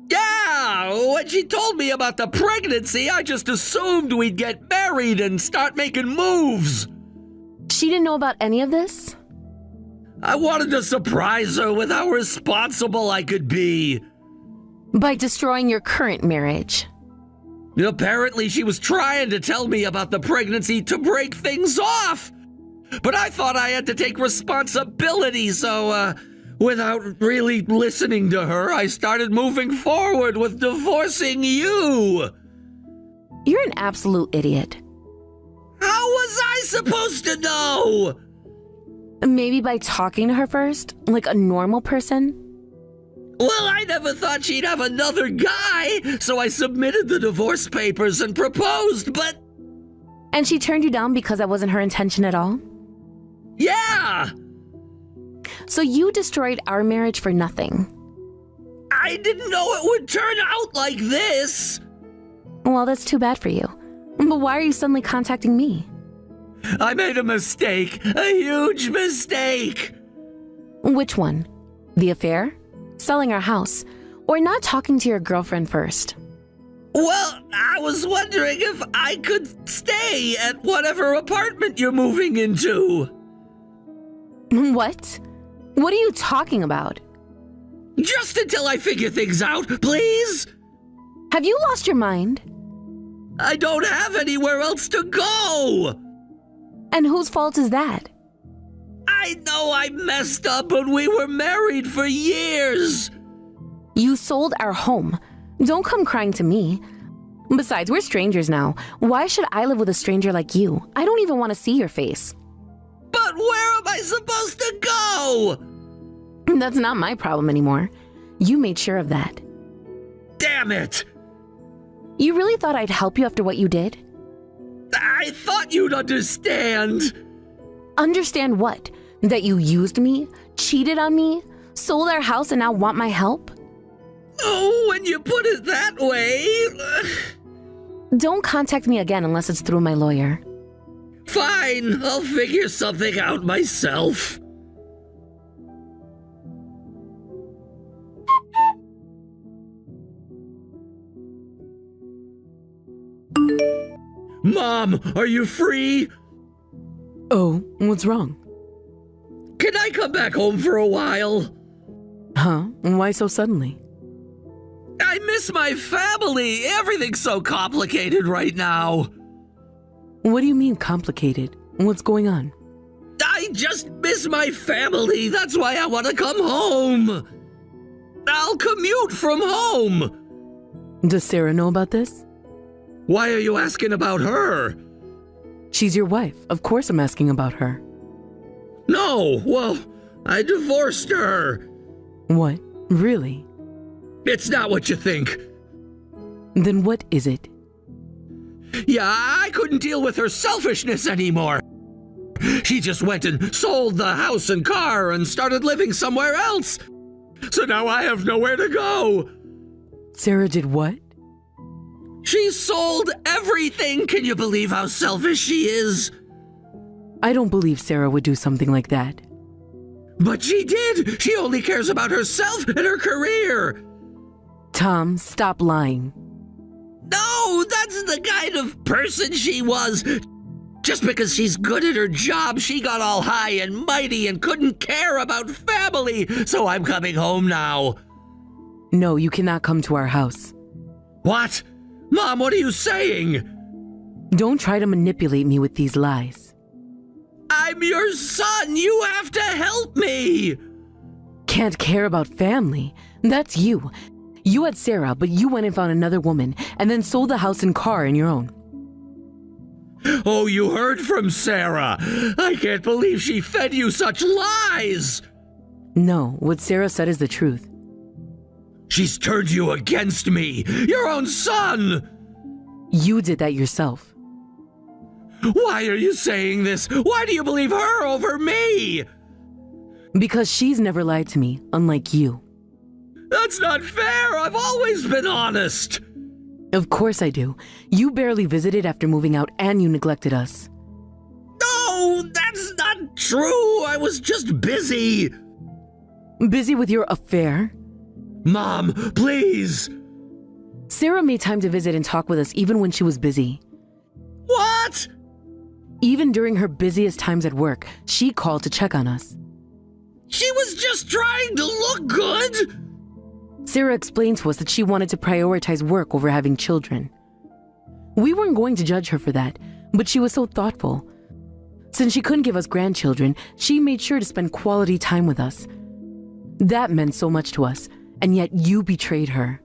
Yeah, when she told me about the pregnancy, I just assumed we'd get married and start making moves. She didn't know about any of this? I wanted to surprise her with how responsible I could be. By destroying your current marriage. Apparently, she was trying to tell me about the pregnancy to break things off. But I thought I had to take responsibility, so, without really listening to her, I started moving forward with divorcing you. You're an absolute idiot. How was I supposed to know? Maybe by talking to her first, like a normal person? Well, I never thought she'd have another guy, so I submitted the divorce papers and proposed, but... And she turned you down because that wasn't her intention at all? Yeah! So you destroyed our marriage for nothing? I didn't know it would turn out like this! Well, that's too bad for you. But why are you suddenly contacting me? I made a mistake, a huge mistake! Which one? The affair? Selling our house? Or not talking to your girlfriend first? Well, I was wondering if I could stay at whatever apartment you're moving into. What? What are you talking about? Just until I figure things out, please? Have you lost your mind? I don't have anywhere else to go! And whose fault is that? I know I messed up, but we were married for years. You sold our home. Don't come crying to me. Besides, we're strangers now. Why should I live with a stranger like you? I don't even want to see your face. But where am I supposed to go? That's not my problem anymore. You made sure of that. Damn it! You really thought I'd help you after what you did? I thought you'd understand. Understand what? That you used me, cheated on me, sold our house and now want my help? Oh, when you put it that way. Don't contact me again unless it's through my lawyer. Fine, I'll figure something out myself. Mom, are you free? Oh, what's wrong? Can I come back home for a while? Huh? Why so suddenly? I miss my family. Everything's so complicated right now. What do you mean complicated? What's going on? I just miss my family. That's why I want to come home. I'll commute from home. Does Sarah know about this? Why are you asking about her? She's your wife. Of course I'm asking about her. No, well, I divorced her. What? Really? It's not what you think. Then what is it? Yeah, I couldn't deal with her selfishness anymore. She just went and sold the house and car and started living somewhere else. So now I have nowhere to go. Sarah did what? She sold everything. Can you believe how selfish she is? I don't believe Sarah would do something like that. But she did. She only cares about herself and her career. Tom, stop lying. No, that's the kind of person she was. Just because she's good at her job, she got all high and mighty and couldn't care about family. So I'm coming home now. No, you cannot come to our house. What? Mom, what are you saying? Don't try to manipulate me with these lies. I'm your son. You have to help me. Can't care about family. That's you. You had Sarah, but you went and found another woman and then sold the house and car on your own. Oh, you heard from Sarah. I can't believe she fed you such lies. No, what Sarah said is the truth. She's turned you against me, your own son. You did that yourself. Why are you saying this? Why do you believe her over me? Because she's never lied to me, unlike you. That's not fair. I've always been honest. Of course I do. You barely visited after moving out and you neglected us. No, that's not true. I was just busy. Busy with your affair? Mom, please. Sarah made time to visit and talk with us even when she was busy. What? Even during her busiest times at work, she called to check on us. She was just trying to look good. Sarah explained to us that she wanted to prioritize work over having children. We weren't going to judge her for that, but she was so thoughtful. Since she couldn't give us grandchildren, she made sure to spend quality time with us. That meant so much to us, and yet you betrayed her.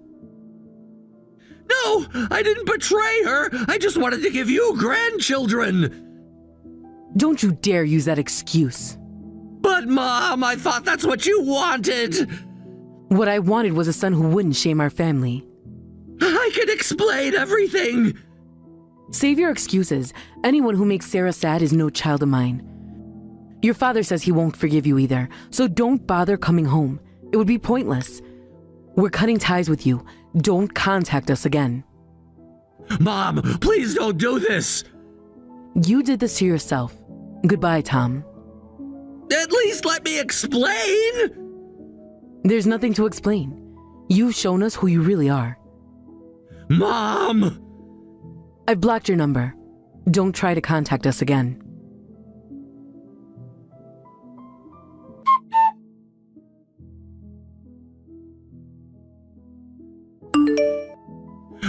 No, I didn't betray her. I just wanted to give you grandchildren. Don't you dare use that excuse. But Mom, I thought that's what you wanted. What I wanted was a son who wouldn't shame our family. I can explain everything. Save your excuses. Anyone who makes Sarah sad is no child of mine. Your father says he won't forgive you either, so don't bother coming home. It would be pointless. We're cutting ties with you. Don't contact us again. Mom, please don't do this. You did this to yourself. Goodbye, Tom. At least let me explain. There's nothing to explain. You've shown us who you really are. Mom! I've blocked your number. Don't try to contact us again.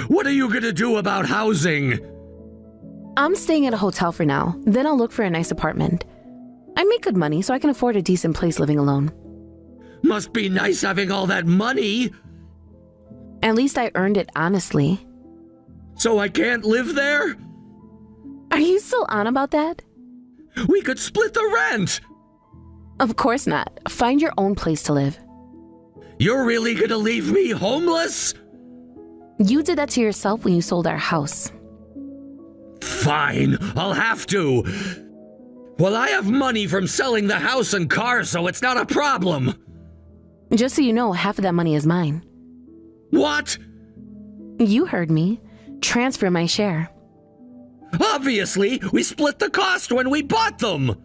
What are you gonna do about housing? I'm staying at a hotel for now, then I'll look for a nice apartment. I make good money, so I can afford a decent place living alone. Must be nice having all that money. At least I earned it honestly. So I can't live there? Are you still on about that? We could split the rent. Of course not. Find your own place to live. You're really gonna leave me homeless? You did that to yourself when you sold our house. Fine, I'll have to. Well, I have money from selling the house and car, so it's not a problem. Just so you know, half of that money is mine. What? You heard me. Transfer my share. Obviously, we split the cost when we bought them.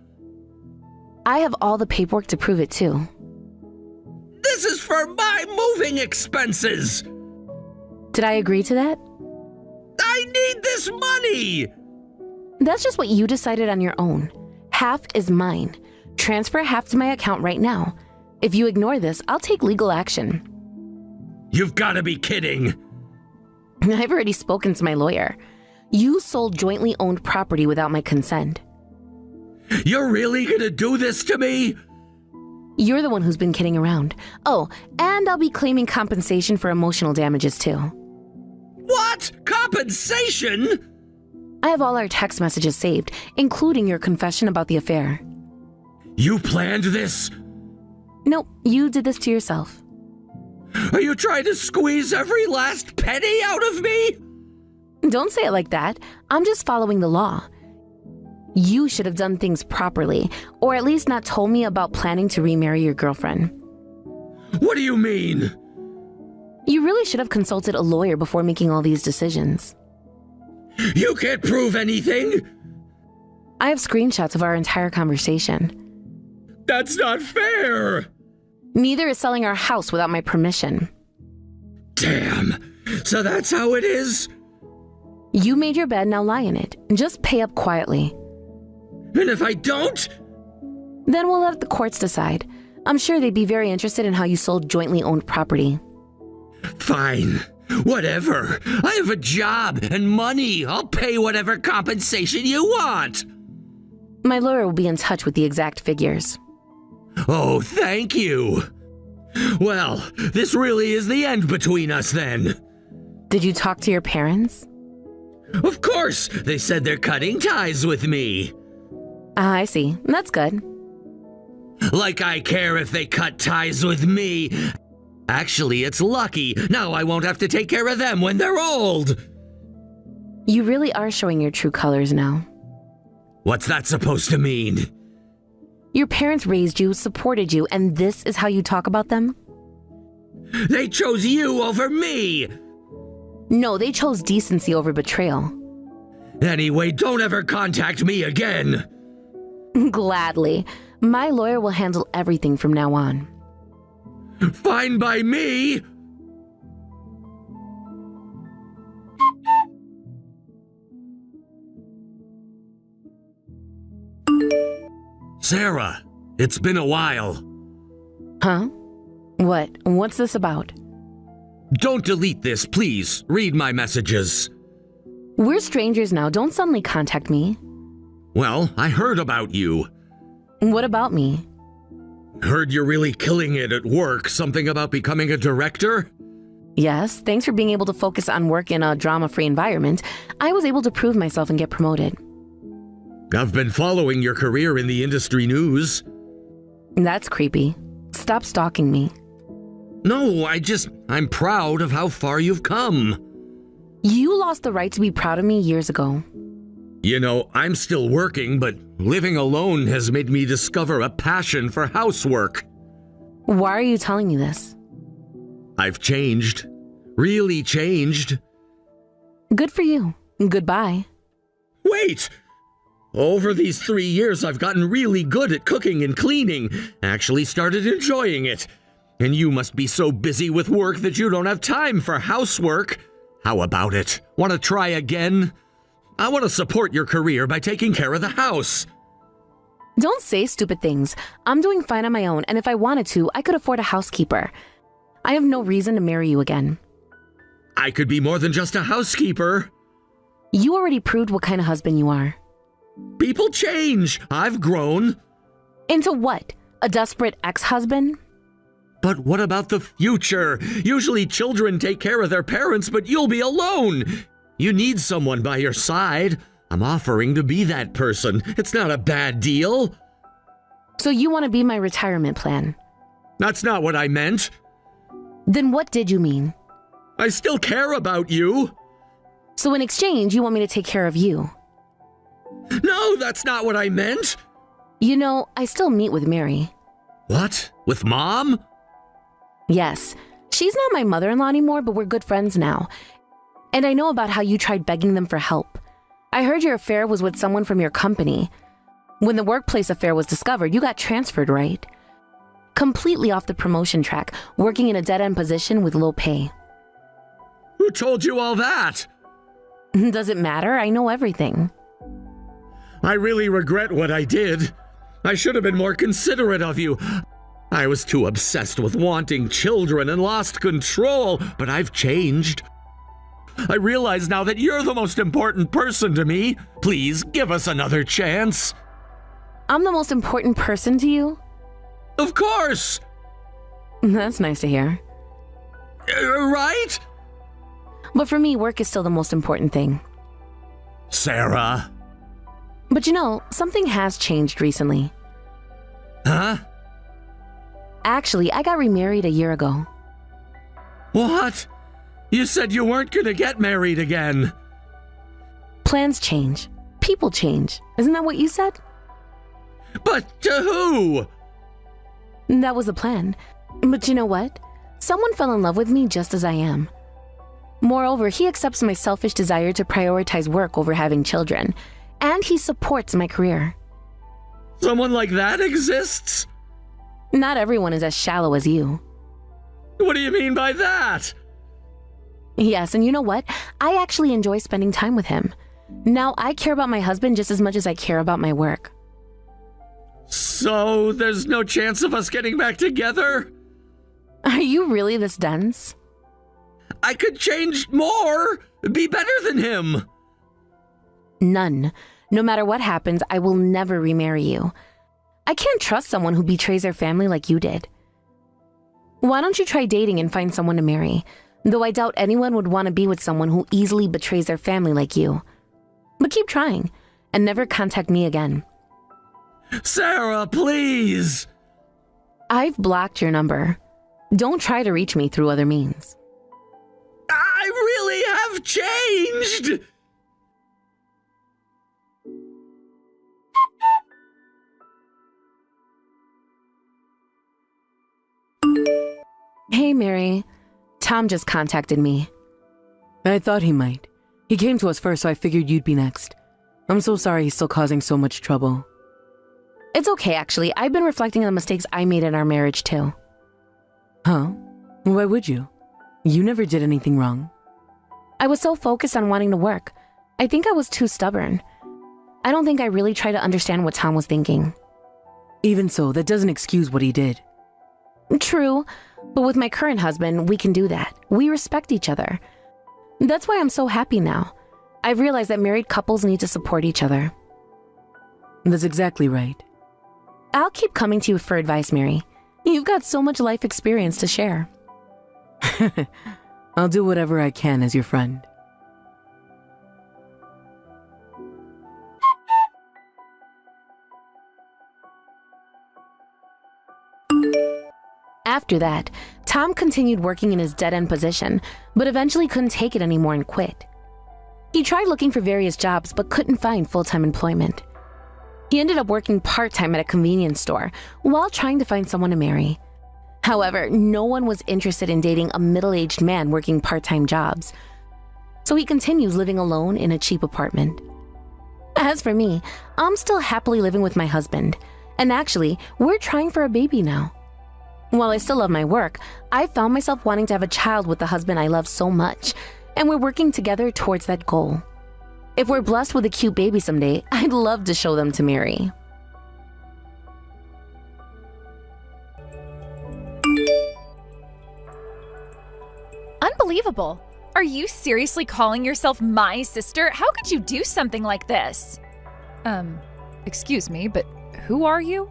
I have all the paperwork to prove it too. This is for my moving expenses. Did I agree to that? I need this money. That's just what you decided on your own. Half is mine. Transfer half to my account right now. If you ignore this, I'll take legal action. You've got to be kidding. I've already spoken to my lawyer. You sold jointly owned property without my consent. You're really gonna do this to me? You're the one who's been kidding around. Oh, and I'll be claiming compensation for emotional damages too. What? Compensation? I have all our text messages saved, including your confession about the affair. You planned this? Nope, you did this to yourself. Are you trying to squeeze every last penny out of me? Don't say it like that. I'm just following the law. You should have done things properly, or at least not told me about planning to remarry your girlfriend. What do you mean? You really should have consulted a lawyer before making all these decisions. You can't prove anything. I have screenshots of our entire conversation. That's not fair. Neither is selling our house without my permission. Damn. So that's how it is? You made your bed, now lie in it. Just pay up quietly. And if I don't? Then we'll let the courts decide. I'm sure they'd be very interested in how you sold jointly owned property. Fine. Whatever. I have a job and money. I'll pay whatever compensation you want. My lawyer will be in touch with the exact figures. Oh, thank you. Well, this really is the end between us then. Did you talk to your parents? Of course, they said they're cutting ties with me. Ah, I see. That's good. Like I care if they cut ties with me. Actually, it's lucky. Now I won't have to take care of them when they're old. You really are showing your true colors now. What's that supposed to mean? Your parents raised you, supported you, and this is how you talk about them? They chose you over me. No, they chose decency over betrayal. Anyway, don't ever contact me again. Gladly. My lawyer will handle everything from now on. Fine by me. Sarah, it's been a while. Huh? What? What's this about? Don't delete this, please. Read my messages. We're strangers now. Don't suddenly contact me. Well, I heard about you. What about me? Heard you're really killing it at work. Something about becoming a director? Yes, thanks for being able to focus on work in a drama-free environment. I was able to prove myself and get promoted. I've been following your career in the industry news. That's creepy. Stop stalking me. No, I'm proud of how far you've come. You lost the right to be proud of me years ago. You know, I'm still working, but living alone has made me discover a passion for housework. Why are you telling me this? I've changed. Really changed. Good for you. Goodbye. Wait! Over these 3 years, I've gotten really good at cooking and cleaning. Actually started enjoying it. And you must be so busy with work that you don't have time for housework. How about it? Want to try again? I want to support your career by taking care of the house. Don't say stupid things. I'm doing fine on my own, and if I wanted to, I could afford a housekeeper. I have no reason to marry you again. I could be more than just a housekeeper. You already proved what kind of husband you are. People change. I've grown. Into what? A desperate ex-husband? But what about the future? Usually children take care of their parents, but you'll be alone. You need someone by your side. I'm offering to be that person. It's not a bad deal. So you want to be my retirement plan? That's not what I meant. Then what did you mean? I still care about you. So in exchange, you want me to take care of you. No, that's not what I meant. You know, I still meet with Mary. What? With Mom? Yes, she's not my mother-in-law anymore, but we're good friends now. And I know about how you tried begging them for help. I heard your affair was with someone from your company. When the workplace affair was discovered, you got transferred, right? Completely off the promotion track, working in a dead-end position with low pay. Who told you all that? Does it matter? I know everything. I really regret what I did. I should have been more considerate of you. I was too obsessed with wanting children and lost control, but I've changed. I realize now that you're the most important person to me. Please give us another chance. I'm the most important person to you? Of course! That's nice to hear. Right? But for me, work is still the most important thing. Sarah. But you know, something has changed recently. Huh? Actually, I got remarried a year ago. What? You said you weren't gonna get married again. Plans change. People change. Isn't that what you said? But to who? That was the plan. But you know what? Someone fell in love with me just as I am. Moreover, he accepts my selfish desire to prioritize work over having children, and he supports my career. Someone like that exists? Not everyone is as shallow as you. What do you mean by that? Yes, and you know what? I actually enjoy spending time with him. Now I care about my husband just as much as I care about my work. So there's no chance of us getting back together? Are you really this dense? I could change more, be better than him. None. No matter what happens, I will never remarry you. I can't trust someone who betrays their family like you did. Why don't you try dating and find someone to marry? Though I doubt anyone would want to be with someone who easily betrays their family like you. But keep trying, and never contact me again. Sarah, please! I've blocked your number. Don't try to reach me through other means. I really have changed! Hey, Mary. Tom just contacted me. I thought he might. He came to us first, so I figured you'd be next. I'm so sorry he's still causing so much trouble. It's okay, actually. I've been reflecting on the mistakes I made in our marriage, too. Huh? Why would you? You never did anything wrong. I was so focused on wanting to work. I think I was too stubborn. I don't think I really tried to understand what Tom was thinking. Even so, that doesn't excuse what he did. True, but with my current husband, we can do that. We respect each other. That's why I'm so happy now. I've realized that married couples need to support each other. That's exactly right. I'll keep coming to you for advice, Mary. You've got so much life experience to share. I'll do whatever I can as your friend. After that, Tom continued working in his dead-end position, but eventually couldn't take it anymore and quit. He tried looking for various jobs, but couldn't find full-time employment. He ended up working part-time at a convenience store while trying to find someone to marry. However, no one was interested in dating a middle-aged man working part-time jobs, so he continues living alone in a cheap apartment. As for me, I'm still happily living with my husband, and actually, we're trying for a baby now. While I still love my work, I found myself wanting to have a child with the husband I love so much, and we're working together towards that goal. If we're blessed with a cute baby someday, I'd love to show them to Mary. Unbelievable. Are you seriously calling yourself my sister? How could you do something like this? Excuse me, but who are you?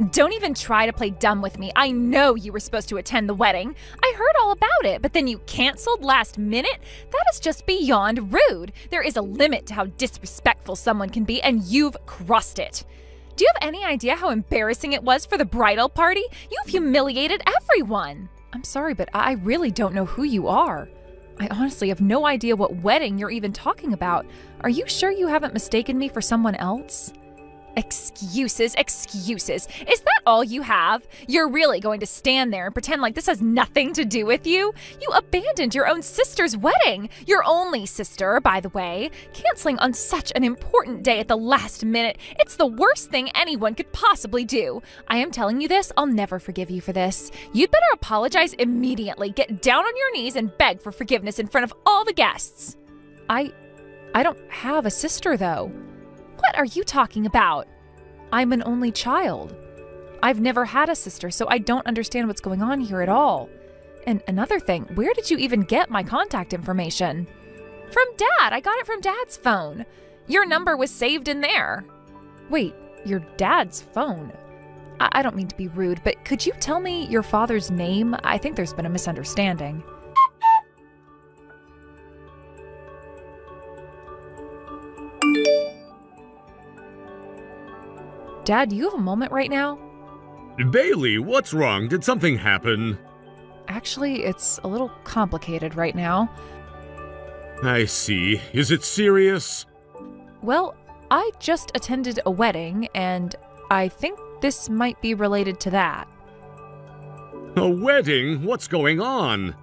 Don't even try to play dumb with me. I know you were supposed to attend the wedding. I heard all about it, but then you canceled last minute? That is just beyond rude. There is a limit to how disrespectful someone can be, and you've crossed it. Do you have any idea how embarrassing it was for the bridal party? You've humiliated everyone. I'm sorry, but I really don't know who you are. I honestly have no idea what wedding you're even talking about. Are you sure you haven't mistaken me for someone else? Excuses, excuses. Is that all you have? You're really going to stand there and pretend like this has nothing to do with you? You abandoned your own sister's wedding. Your only sister, by the way. Canceling on such an important day at the last minute. It's the worst thing anyone could possibly do. I am telling you this, I'll never forgive you for this. You'd better apologize immediately. Get down on your knees and beg for forgiveness in front of all the guests. I don't have a sister, though. What are you talking about? I'm an only child. I've never had a sister, so I don't understand what's going on here at all. And another thing, where did you even get my contact information? From Dad. I got it from Dad's phone. Your number was saved in there. Wait, your dad's phone? I don't mean to be rude, but could you tell me your father's name? I think there's been a misunderstanding. Dad, do you have a moment right now? Bailey, what's wrong? Did something happen? Actually, it's a little complicated right now. I see. Is it serious? Well, I just attended a wedding, and I think this might be related to that. A wedding? What's going on?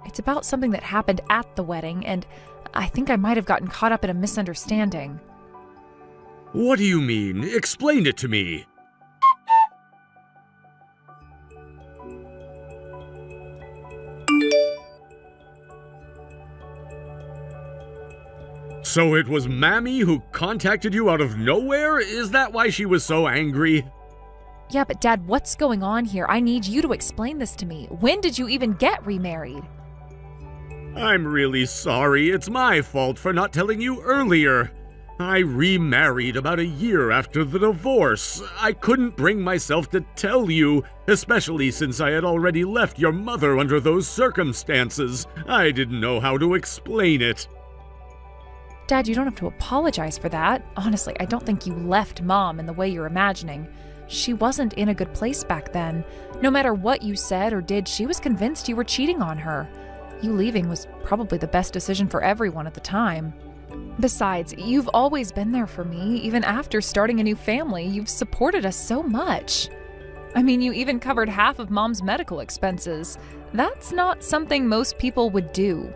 It's about something that happened at the wedding, and I think I might have gotten caught up in a misunderstanding. What do you mean? Explain it to me. So it was Mammy who contacted you out of nowhere? Is that why she was so angry? Yeah, but Dad, what's going on here? I need you to explain this to me. When did you even get remarried? I'm really sorry. It's my fault for not telling you earlier. I remarried about a year after the divorce. I couldn't bring myself to tell you, especially since I had already left your mother under those circumstances. I didn't know how to explain it. Dad, you don't have to apologize for that. Honestly, I don't think you left Mom in the way you're imagining. She wasn't in a good place back then. No matter what you said or did, she was convinced you were cheating on her. You leaving was probably the best decision for everyone at the time. Besides, you've always been there for me. Even after starting a new family, you've supported us so much. I mean, you even covered half of Mom's medical expenses. That's not something most people would do.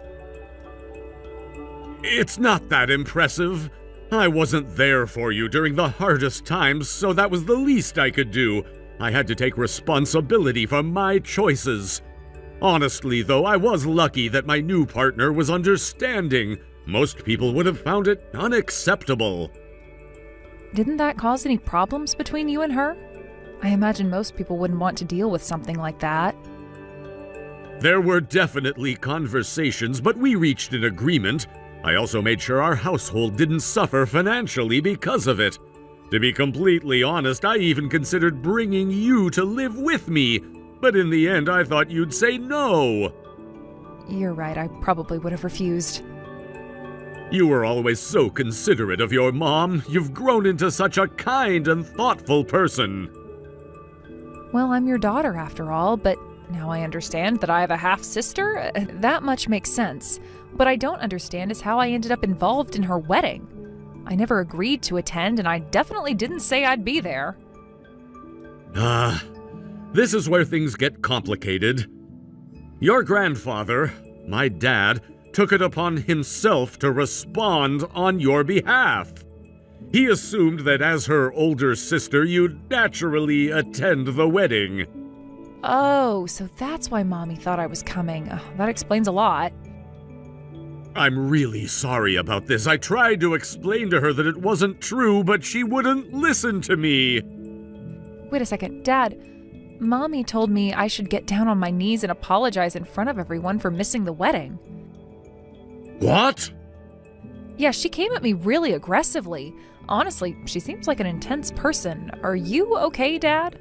It's not that impressive. I wasn't there for you during the hardest times, so that was the least I could do. I had to take responsibility for my choices. Honestly, though, I was lucky that my new partner was understanding. Most people would have found it unacceptable. Didn't that cause any problems between you and her? I imagine most people wouldn't want to deal with something like that. There were definitely conversations, but we reached an agreement. I also made sure our household didn't suffer financially because of it. To be completely honest, I even considered bringing you to live with me, but in the end I thought you'd say no. You're right, I probably would have refused. You were always so considerate of your mom. You've grown into such a kind and thoughtful person. Well, I'm your daughter after all, but now I understand that I have a half-sister. That much makes sense. What I don't understand is how I ended up involved in her wedding. I never agreed to attend, and I definitely didn't say I'd be there. This is where things get complicated. Your grandfather, my dad, took it upon himself to respond on your behalf. He assumed that as her older sister, you'd naturally attend the wedding. Oh, so that's why Mommy thought I was coming. That explains a lot. I'm really sorry about this. I tried to explain to her that it wasn't true, but she wouldn't listen to me. Wait a second, Dad. Mommy told me I should get down on my knees and apologize in front of everyone for missing the wedding. What? Yeah, she came at me really aggressively. Honestly, she seems like an intense person. Are you okay, Dad?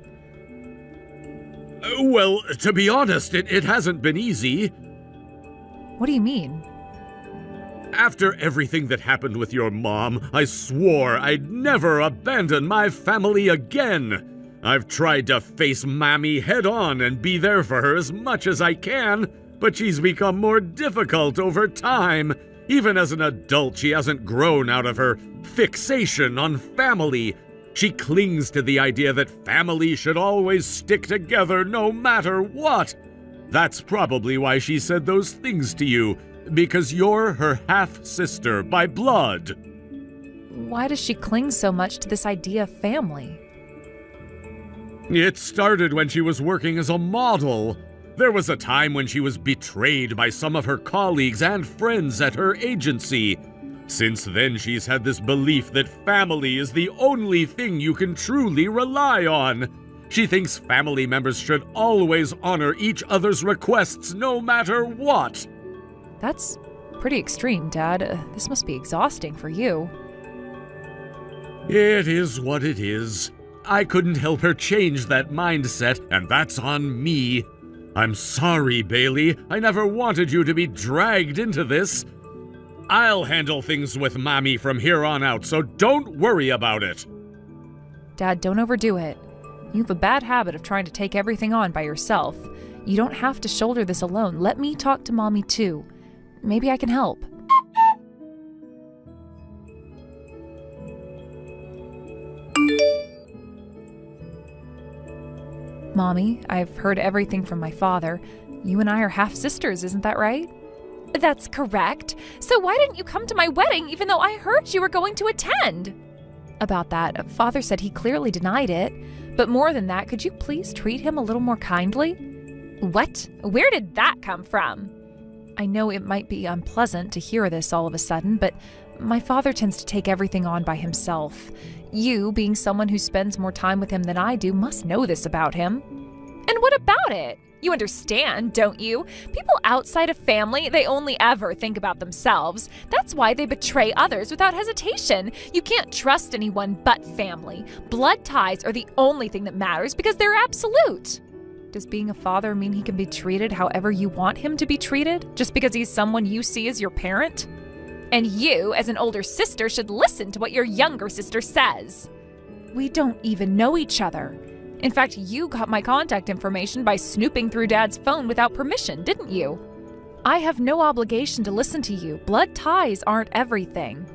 Well, to be honest, it hasn't been easy. What do you mean? After everything that happened with your mom, I swore I'd never abandon my family again. I've tried to face Mammy head on and be there for her as much as I can, but she's become more difficult over time. Even as an adult, she hasn't grown out of her fixation on family. She clings to the idea that family should always stick together no matter what. That's probably why she said those things to you, because you're her half-sister by blood. Why does she cling so much to this idea of family? It started when she was working as a model. There was a time when she was betrayed by some of her colleagues and friends at her agency. Since then, she's had this belief that family is the only thing you can truly rely on. She thinks family members should always honor each other's requests no matter what. That's pretty extreme, Dad. This must be exhausting for you. It is what it is. I couldn't help her change that mindset, and that's on me. I'm sorry, Bailey. I never wanted you to be dragged into this. I'll handle things with Mommy from here on out, so don't worry about it. Dad, don't overdo it. You have a bad habit of trying to take everything on by yourself. You don't have to shoulder this alone. Let me talk to Mommy too. Maybe I can help. Mommy, I've heard everything from my father. You and I are half-sisters, isn't that right? That's correct. So why didn't you come to my wedding even though I heard you were going to attend? About that, Father said he clearly denied it. But more than that, could you please treat him a little more kindly? What? Where did that come from? I know it might be unpleasant to hear this all of a sudden, but my father tends to take everything on by himself. You, being someone who spends more time with him than I do, must know this about him. And what about it? You understand, don't you? People outside of family, they only ever think about themselves. That's why they betray others without hesitation. You can't trust anyone but family. Blood ties are the only thing that matters because they're absolute. Does being a father mean he can be treated however you want him to be treated, just because he's someone you see as your parent? And you, as an older sister, should listen to what your younger sister says. We don't even know each other. In fact, you got my contact information by snooping through Dad's phone without permission, didn't you? I have no obligation to listen to you. Blood ties aren't everything.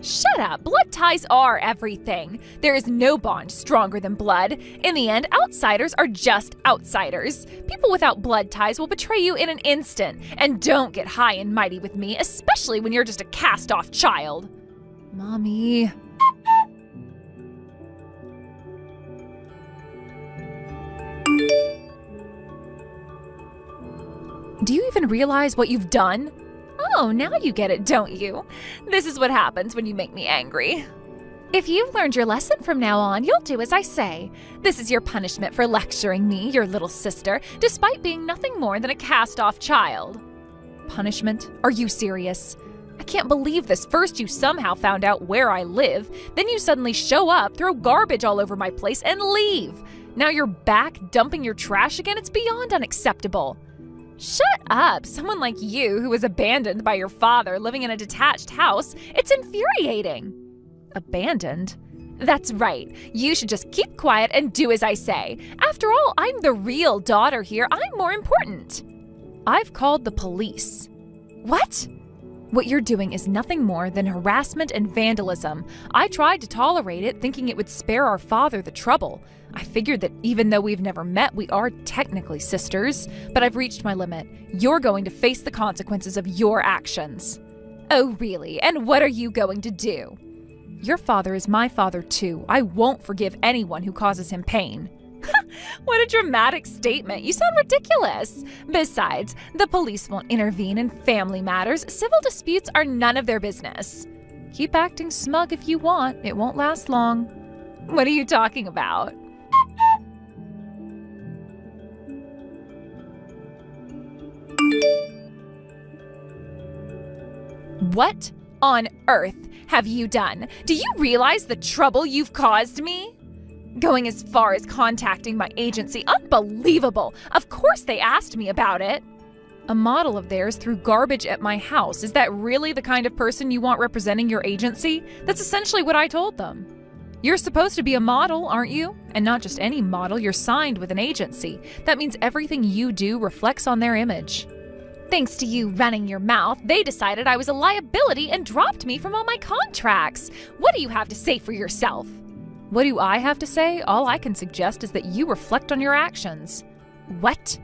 Shut up! Blood ties are everything. There is no bond stronger than blood. In the end, outsiders are just outsiders. People without blood ties will betray you in an instant. And don't get high and mighty with me, especially when you're just a cast-off child. Mommy... Do you even realize what you've done? Oh, now you get it, don't you? This is what happens when you make me angry. If you've learned your lesson from now on, you'll do as I say. This is your punishment for lecturing me, your little sister, despite being nothing more than a cast-off child. Punishment? Are you serious? I can't believe this. First, you somehow found out where I live. Then you suddenly show up, throw garbage all over my place, and leave. Now you're back, dumping your trash again? It's beyond unacceptable. Shut up! Someone like you, who was abandoned by your father, living in a detached house, it's infuriating. Abandoned? That's right. You should just keep quiet and do as I say. After all, I'm the real daughter here. I'm more important. I've called the police. What? What you're doing is nothing more than harassment and vandalism. I tried to tolerate it, thinking it would spare our father the trouble. I figured that even though we've never met, we are technically sisters, but I've reached my limit. You're going to face the consequences of your actions. Oh, really? And what are you going to do? Your father is my father, too. I won't forgive anyone who causes him pain. What a dramatic statement. You sound ridiculous. Besides, the police won't intervene in family matters. Civil disputes are none of their business. Keep acting smug if you want. It won't last long. What are you talking about? What on earth have you done? Do you realize the trouble you've caused me? Going as far as contacting my agency. Unbelievable! Of course they asked me about it. A model of theirs threw garbage at my house. Is that really the kind of person you want representing your agency? That's essentially what I told them. You're supposed to be a model, aren't you? And not just any model, you're signed with an agency. That means everything you do reflects on their image. Thanks to you running your mouth, they decided I was a liability and dropped me from all my contracts. What do you have to say for yourself? What do I have to say? All I can suggest is that you reflect on your actions. What?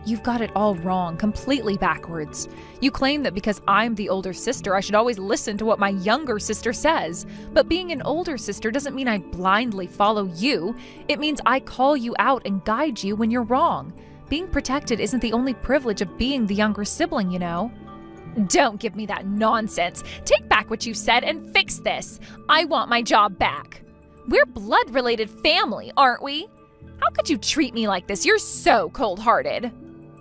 You've got it all wrong, completely backwards. You claim that because I'm the older sister, I should always listen to what my younger sister says. But being an older sister doesn't mean I blindly follow you. It means I call you out and guide you when you're wrong. Being protected isn't the only privilege of being the younger sibling, you know. Don't give me that nonsense. Take back what you said and fix this. I want my job back. We're blood-related family, aren't we? How could you treat me like this? You're so cold-hearted.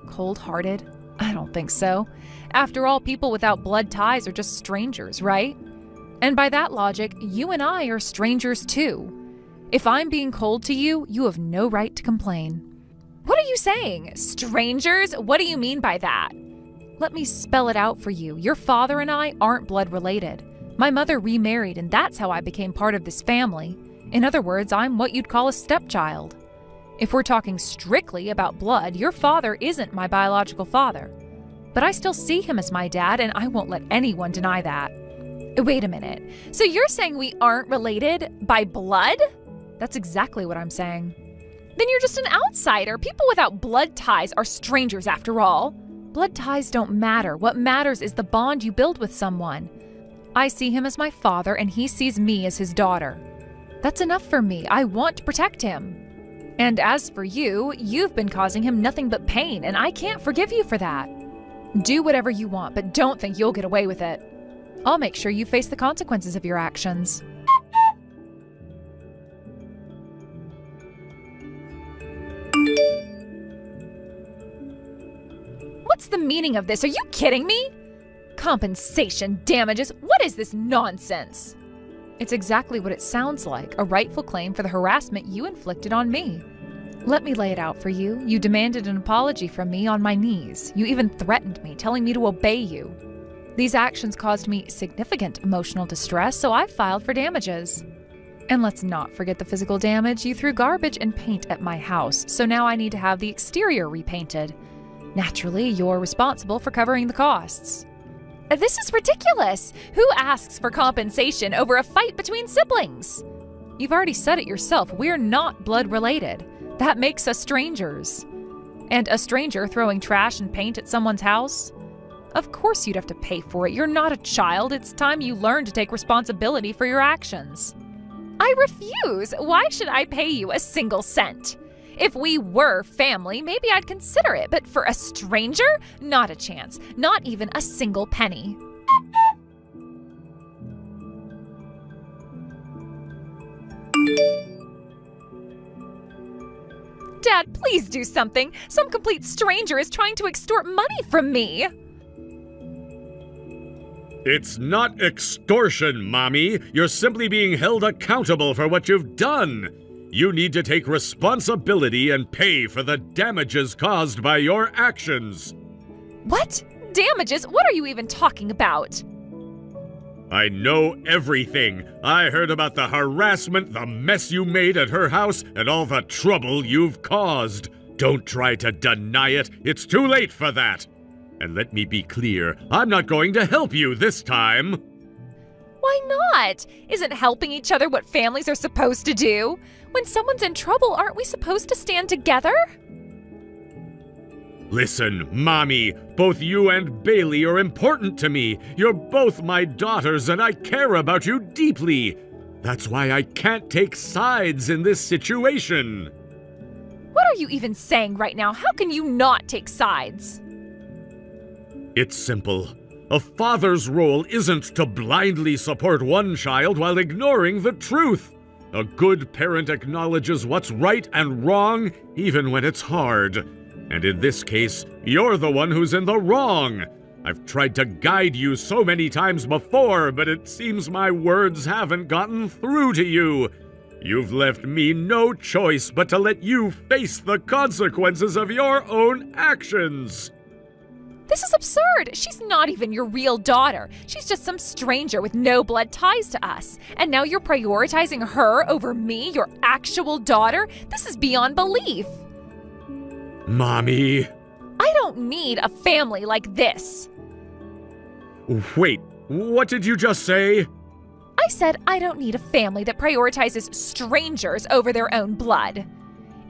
Cold-hearted? I don't think so. After all, people without blood ties are just strangers, right? And by that logic, you and I are strangers too. If I'm being cold to you, you have no right to complain. What are you saying? Strangers? What do you mean by that? Let me spell it out for you. Your father and I aren't blood-related. My mother remarried, and that's how I became part of this family. In other words, I'm what you'd call a stepchild. If we're talking strictly about blood, your father isn't my biological father. But I still see him as my dad, and I won't let anyone deny that. Wait a minute. So you're saying we aren't related by blood? That's exactly what I'm saying. Then you're just an outsider. People without blood ties are strangers after all. Blood ties don't matter. What matters is the bond you build with someone. I see him as my father, and he sees me as his daughter. That's enough for me. I want to protect him. And as for you, you've been causing him nothing but pain, and I can't forgive you for that. Do whatever you want, but don't think you'll get away with it. I'll make sure you face the consequences of your actions. What's the meaning of this? Are you kidding me? Compensation, damages, what is this nonsense? It's exactly what it sounds like, a rightful claim for the harassment you inflicted on me. Let me lay it out for you. You demanded an apology from me on my knees. You even threatened me, telling me to obey you. These actions caused me significant emotional distress, so I filed for damages. And let's not forget the physical damage. You threw garbage and paint at my house, so now I need to have the exterior repainted. Naturally, you're responsible for covering the costs. This is ridiculous! Who asks for compensation over a fight between siblings? You've already said it yourself, we're not blood related. That makes us strangers. And a stranger throwing trash and paint at someone's house? Of course you'd have to pay for it. You're not a child. It's time you learn to take responsibility for your actions. I refuse! Why should I pay you a single cent? If we were family, maybe I'd consider it, but for a stranger? Not a chance. Not even a single penny. Dad, please do something. Some complete stranger is trying to extort money from me. It's not extortion, Mommy. You're simply being held accountable for what you've done. You need to take responsibility and pay for the damages caused by your actions. What? Damages? What are you even talking about? I know everything. I heard about the harassment, the mess you made at her house, and all the trouble you've caused. Don't try to deny it. It's too late for that. And let me be clear, I'm not going to help you this time. Why not? Isn't helping each other what families are supposed to do? When someone's in trouble, aren't we supposed to stand together? Listen, Mommy, both you and Bailey are important to me. You're both my daughters, and I care about you deeply. That's why I can't take sides in this situation. What are you even saying right now? How can you not take sides? It's simple. A father's role isn't to blindly support one child while ignoring the truth. A good parent acknowledges what's right and wrong, even when it's hard. And in this case, you're the one who's in the wrong. I've tried to guide you so many times before, but it seems my words haven't gotten through to you. You've left me no choice but to let you face the consequences of your own actions. This is absurd. She's not even your real daughter. She's just some stranger with no blood ties to us. And now you're prioritizing her over me, your actual daughter? This is beyond belief. Mommy. I don't don't need a family like this. Wait, what did you just say? I said I don't need a family that prioritizes strangers over their own blood.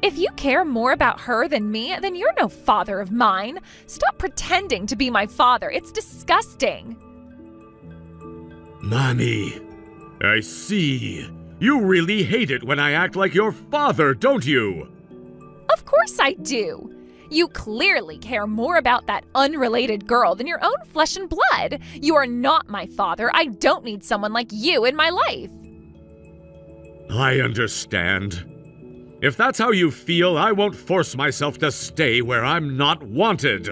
If you care more about her than me, then you're no father of mine. Stop pretending to be my father. It's disgusting. Mommy, I see. You really hate it when I act like your father, don't you? Of course I do. You clearly care more about that unrelated girl than your own flesh and blood. You are not my father. I don't need someone like you in my life. I understand. If that's how you feel, I won't force myself to stay where I'm not wanted.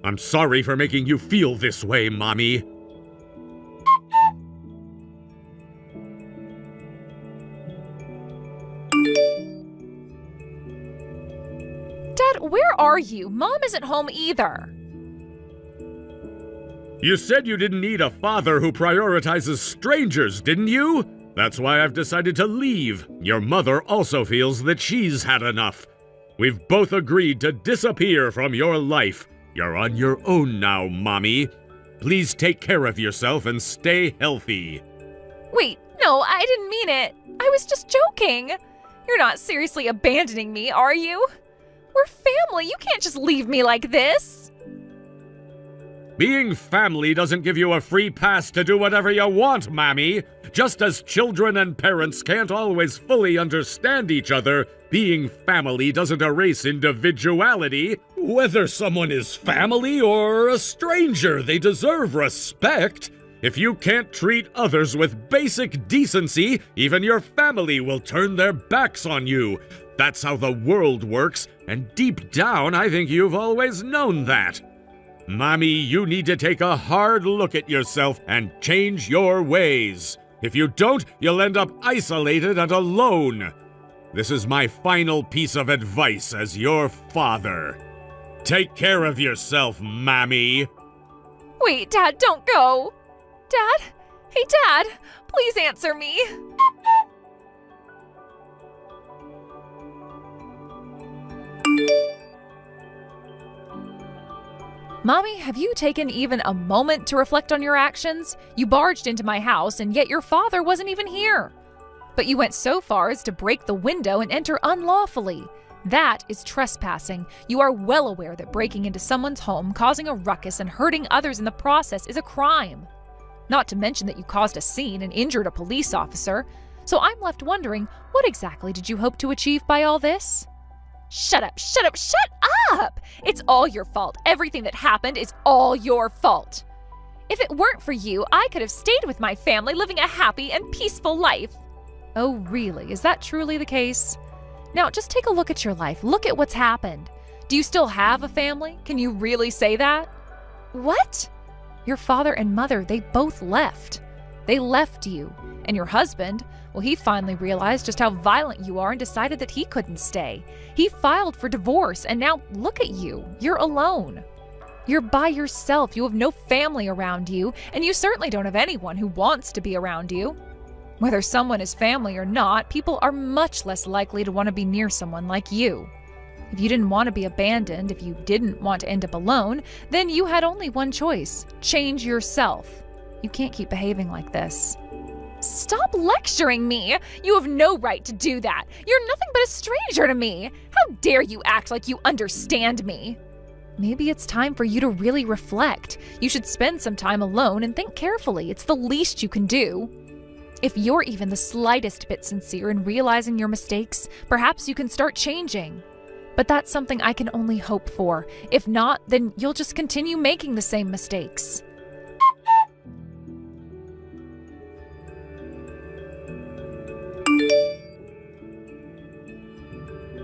I'm sorry for making you feel this way, Mommy. Dad, where are you? Mom isn't home either. You said you didn't need a father who prioritizes strangers, didn't you? That's why I've decided to leave. Your mother also feels that she's had enough. We've both agreed to disappear from your life. You're on your own now, Mommy. Please take care of yourself and stay healthy. Wait, no, I didn't mean it. I was just joking. You're not seriously abandoning me, are you? We're family. You can't just leave me like this. Being family doesn't give you a free pass to do whatever you want, Mommy. Just as children and parents can't always fully understand each other, being family doesn't erase individuality. Whether someone is family or a stranger, they deserve respect. If you can't treat others with basic decency, even your family will turn their backs on you. That's how the world works, and deep down, I think you've always known that. Mommy, you need to take a hard look at yourself and change your ways. If you don't, you'll end up isolated and alone. This is my final piece of advice as your father. Take care of yourself, Mommy. Wait, Dad, don't go. Dad? Hey, Dad, please answer me. Mommy, have you taken even a moment to reflect on your actions? You barged into my house, and yet your father wasn't even here. But you went so far as to break the window and enter unlawfully. That is trespassing. You are well aware that breaking into someone's home, causing a ruckus, and hurting others in the process is a crime. Not to mention that you caused a scene and injured a police officer. So I'm left wondering, what exactly did you hope to achieve by all this? Shut up, shut up, shut up! It's all your fault. Everything that happened is all your fault. If it weren't for you, I could have stayed with my family, living a happy and peaceful life. Oh, really? Is that truly the case? Now, just take a look at your life. Look at what's happened. Do you still have a family? Can you really say that? What? Your father and mother, they both left. They left you. And your husband, well, he finally realized just how violent you are and decided that he couldn't stay. He filed for divorce, and now look at you. You're alone. You're by yourself. You have no family around you, and you certainly don't have anyone who wants to be around you. Whether someone is family or not, people are much less likely to want to be near someone like you. If you didn't want to be abandoned, if you didn't want to end up alone, then you had only one choice: change yourself. You can't keep behaving like this. Stop lecturing me! You have no right to do that. You're nothing but a stranger to me. How dare you act like you understand me? Maybe it's time for you to really reflect. You should spend some time alone and think carefully. It's the least you can do. If you're even the slightest bit sincere in realizing your mistakes, perhaps you can start changing. But that's something I can only hope for. If not, then you'll just continue making the same mistakes.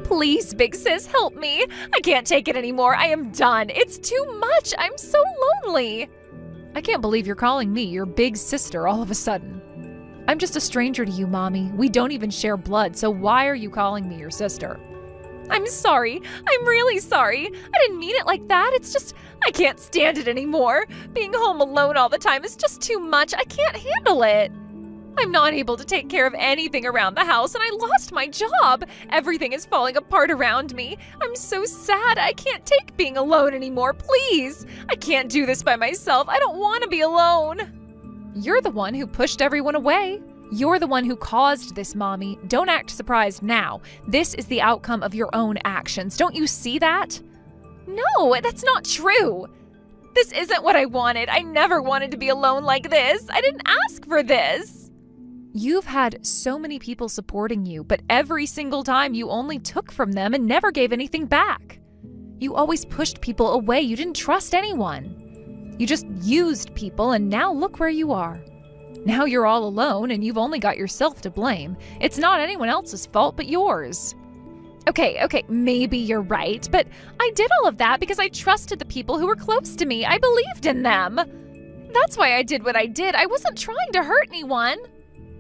Please, big sis, help me. I can't take it anymore. I am done. It's too much. I'm so lonely. I can't believe you're calling me your big sister all of a sudden. I'm just a stranger to you, Mommy. We don't even share blood, so why are you calling me your sister? I'm sorry. I'm really sorry. I didn't mean it like that. It's just, I can't stand it anymore. Being home alone all the time is just too much. I can't handle it. I'm not able to take care of anything around the house, and I lost my job. Everything is falling apart around me. I'm so sad. I can't take being alone anymore. Please. I can't do this by myself. I don't want to be alone. You're the one who pushed everyone away. You're the one who caused this, Mommy. Don't act surprised now. This is the outcome of your own actions. Don't you see that? No, that's not true. This isn't what I wanted. I never wanted to be alone like this. I didn't ask for this. You've had so many people supporting you, but every single time you only took from them and never gave anything back. You always pushed people away. You didn't trust anyone. You just used people, and now look where you are. Now you're all alone, and you've only got yourself to blame. It's not anyone else's fault but yours. Okay, maybe you're right, but I did all of that because I trusted the people who were close to me. I believed in them. That's why I did what I did. I wasn't trying to hurt anyone.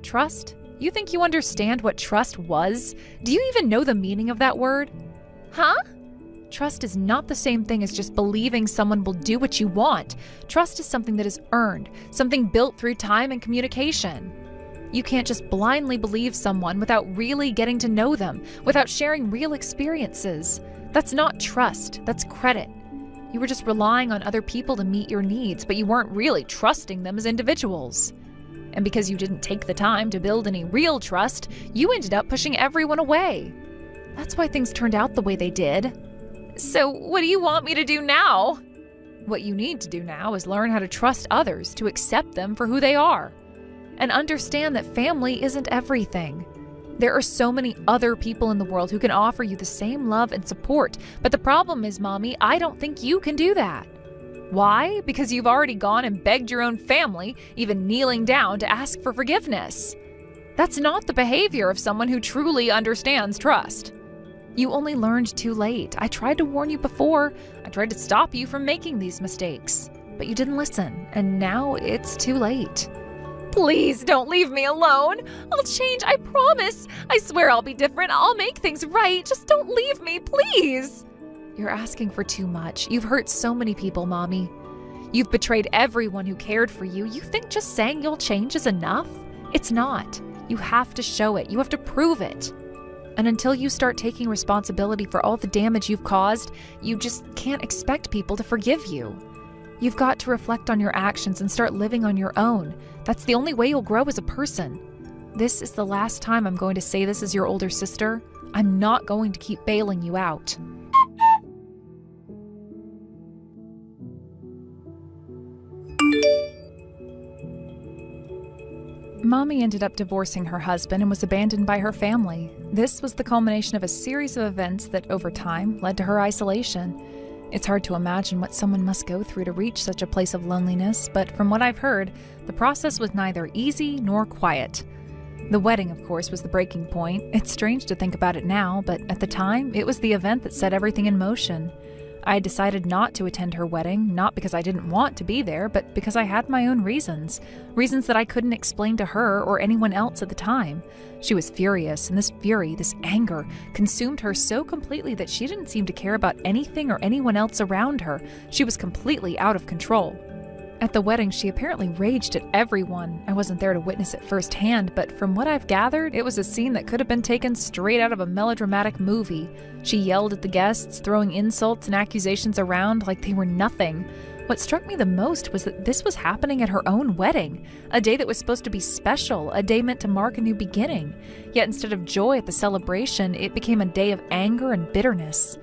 Trust? You think you understand what trust was? Do you even know the meaning of that word? Huh? Trust is not the same thing as just believing someone will do what you want. Trust is something that is earned, something built through time and communication. You can't just blindly believe someone without really getting to know them, without sharing real experiences. That's not trust, that's credit. You were just relying on other people to meet your needs, but you weren't really trusting them as individuals. And because you didn't take the time to build any real trust, you ended up pushing everyone away. That's why things turned out the way they did. So what do you want me to do now? What you need to do now is learn how to trust others, to accept them for who they are. And understand that family isn't everything. There are so many other people in the world who can offer you the same love and support. But the problem is, Mommy, I don't think you can do that. Why? Because you've already gone and begged your own family, even kneeling down to ask for forgiveness. That's not the behavior of someone who truly understands trust. You only learned too late. I tried to warn you before. I tried to stop you from making these mistakes. But you didn't listen, and now it's too late. Please don't leave me alone. I'll change, I promise. I swear I'll be different. I'll make things right. Just don't leave me, please. You're asking for too much. You've hurt so many people, Mommy. You've betrayed everyone who cared for you. You think just saying you'll change is enough? It's not. You have to show it. You have to prove it. And until you start taking responsibility for all the damage you've caused, you just can't expect people to forgive you. You've got to reflect on your actions and start living on your own. That's the only way you'll grow as a person. This is the last time I'm going to say this as your older sister. I'm not going to keep bailing you out. Mommy ended up divorcing her husband and was abandoned by her family. This was the culmination of a series of events that, over time, led to her isolation. It's hard to imagine what someone must go through to reach such a place of loneliness, but from what I've heard, the process was neither easy nor quiet. The wedding, of course, was the breaking point. It's strange to think about it now, but at the time, it was the event that set everything in motion. I had decided not to attend her wedding, not because I didn't want to be there, but because I had my own reasons. Reasons that I couldn't explain to her or anyone else at the time. She was furious, and this fury, this anger, consumed her so completely that she didn't seem to care about anything or anyone else around her. She was completely out of control. At the wedding, she apparently raged at everyone. I wasn't there to witness it firsthand, but from what I've gathered, it was a scene that could have been taken straight out of a melodramatic movie. She yelled at the guests, throwing insults and accusations around like they were nothing. What struck me the most was that this was happening at her own wedding, a day that was supposed to be special, a day meant to mark a new beginning. Yet instead of joy at the celebration, it became a day of anger and bitterness.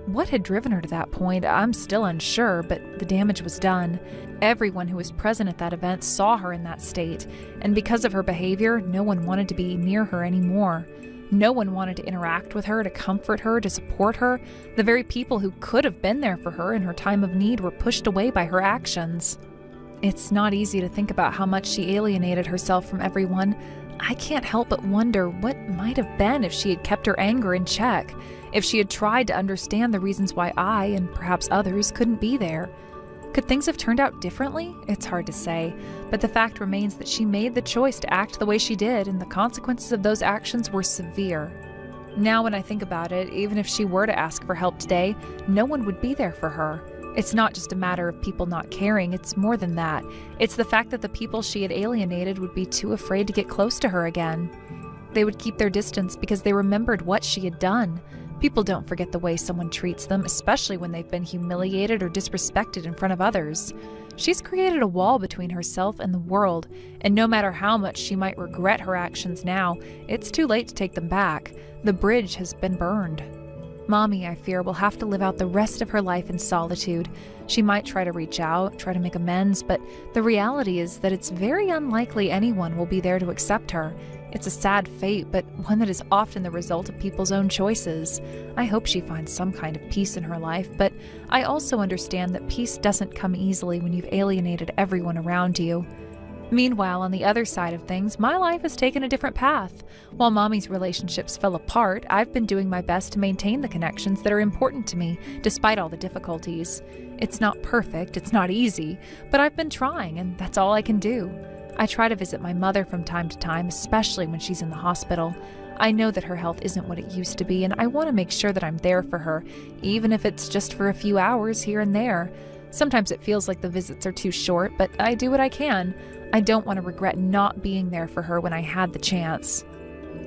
What had driven her to that point, I'm still unsure, but the damage was done. Everyone who was present at that event saw her in that state, and because of her behavior, no one wanted to be near her anymore. No one wanted to interact with her, to comfort her, to support her. The very people who could have been there for her in her time of need were pushed away by her actions. It's not easy to think about how much she alienated herself from everyone. I can't help but wonder what might have been if she had kept her anger in check, if she had tried to understand the reasons why I, and perhaps others, couldn't be there. Could things have turned out differently? It's hard to say, but the fact remains that she made the choice to act the way she did, and the consequences of those actions were severe. Now when I think about it, even if she were to ask for help today, no one would be there for her. It's not just a matter of people not caring, it's more than that. It's the fact that the people she had alienated would be too afraid to get close to her again. They would keep their distance because they remembered what she had done. People don't forget the way someone treats them, especially when they've been humiliated or disrespected in front of others. She's created a wall between herself and the world, and no matter how much she might regret her actions now, it's too late to take them back. The bridge has been burned. Mommy, I fear, will have to live out the rest of her life in solitude. She might try to reach out, try to make amends, but the reality is that it's very unlikely anyone will be there to accept her. It's a sad fate, but one that is often the result of people's own choices. I hope she finds some kind of peace in her life, but I also understand that peace doesn't come easily when you've alienated everyone around you. Meanwhile, on the other side of things, my life has taken a different path. While Mommy's relationships fell apart, I've been doing my best to maintain the connections that are important to me, despite all the difficulties. It's not perfect, it's not easy, but I've been trying, and that's all I can do. I try to visit my mother from time to time, especially when she's in the hospital. I know that her health isn't what it used to be, and I want to make sure that I'm there for her, even if it's just for a few hours here and there. Sometimes it feels like the visits are too short, but I do what I can. I don't want to regret not being there for her when I had the chance.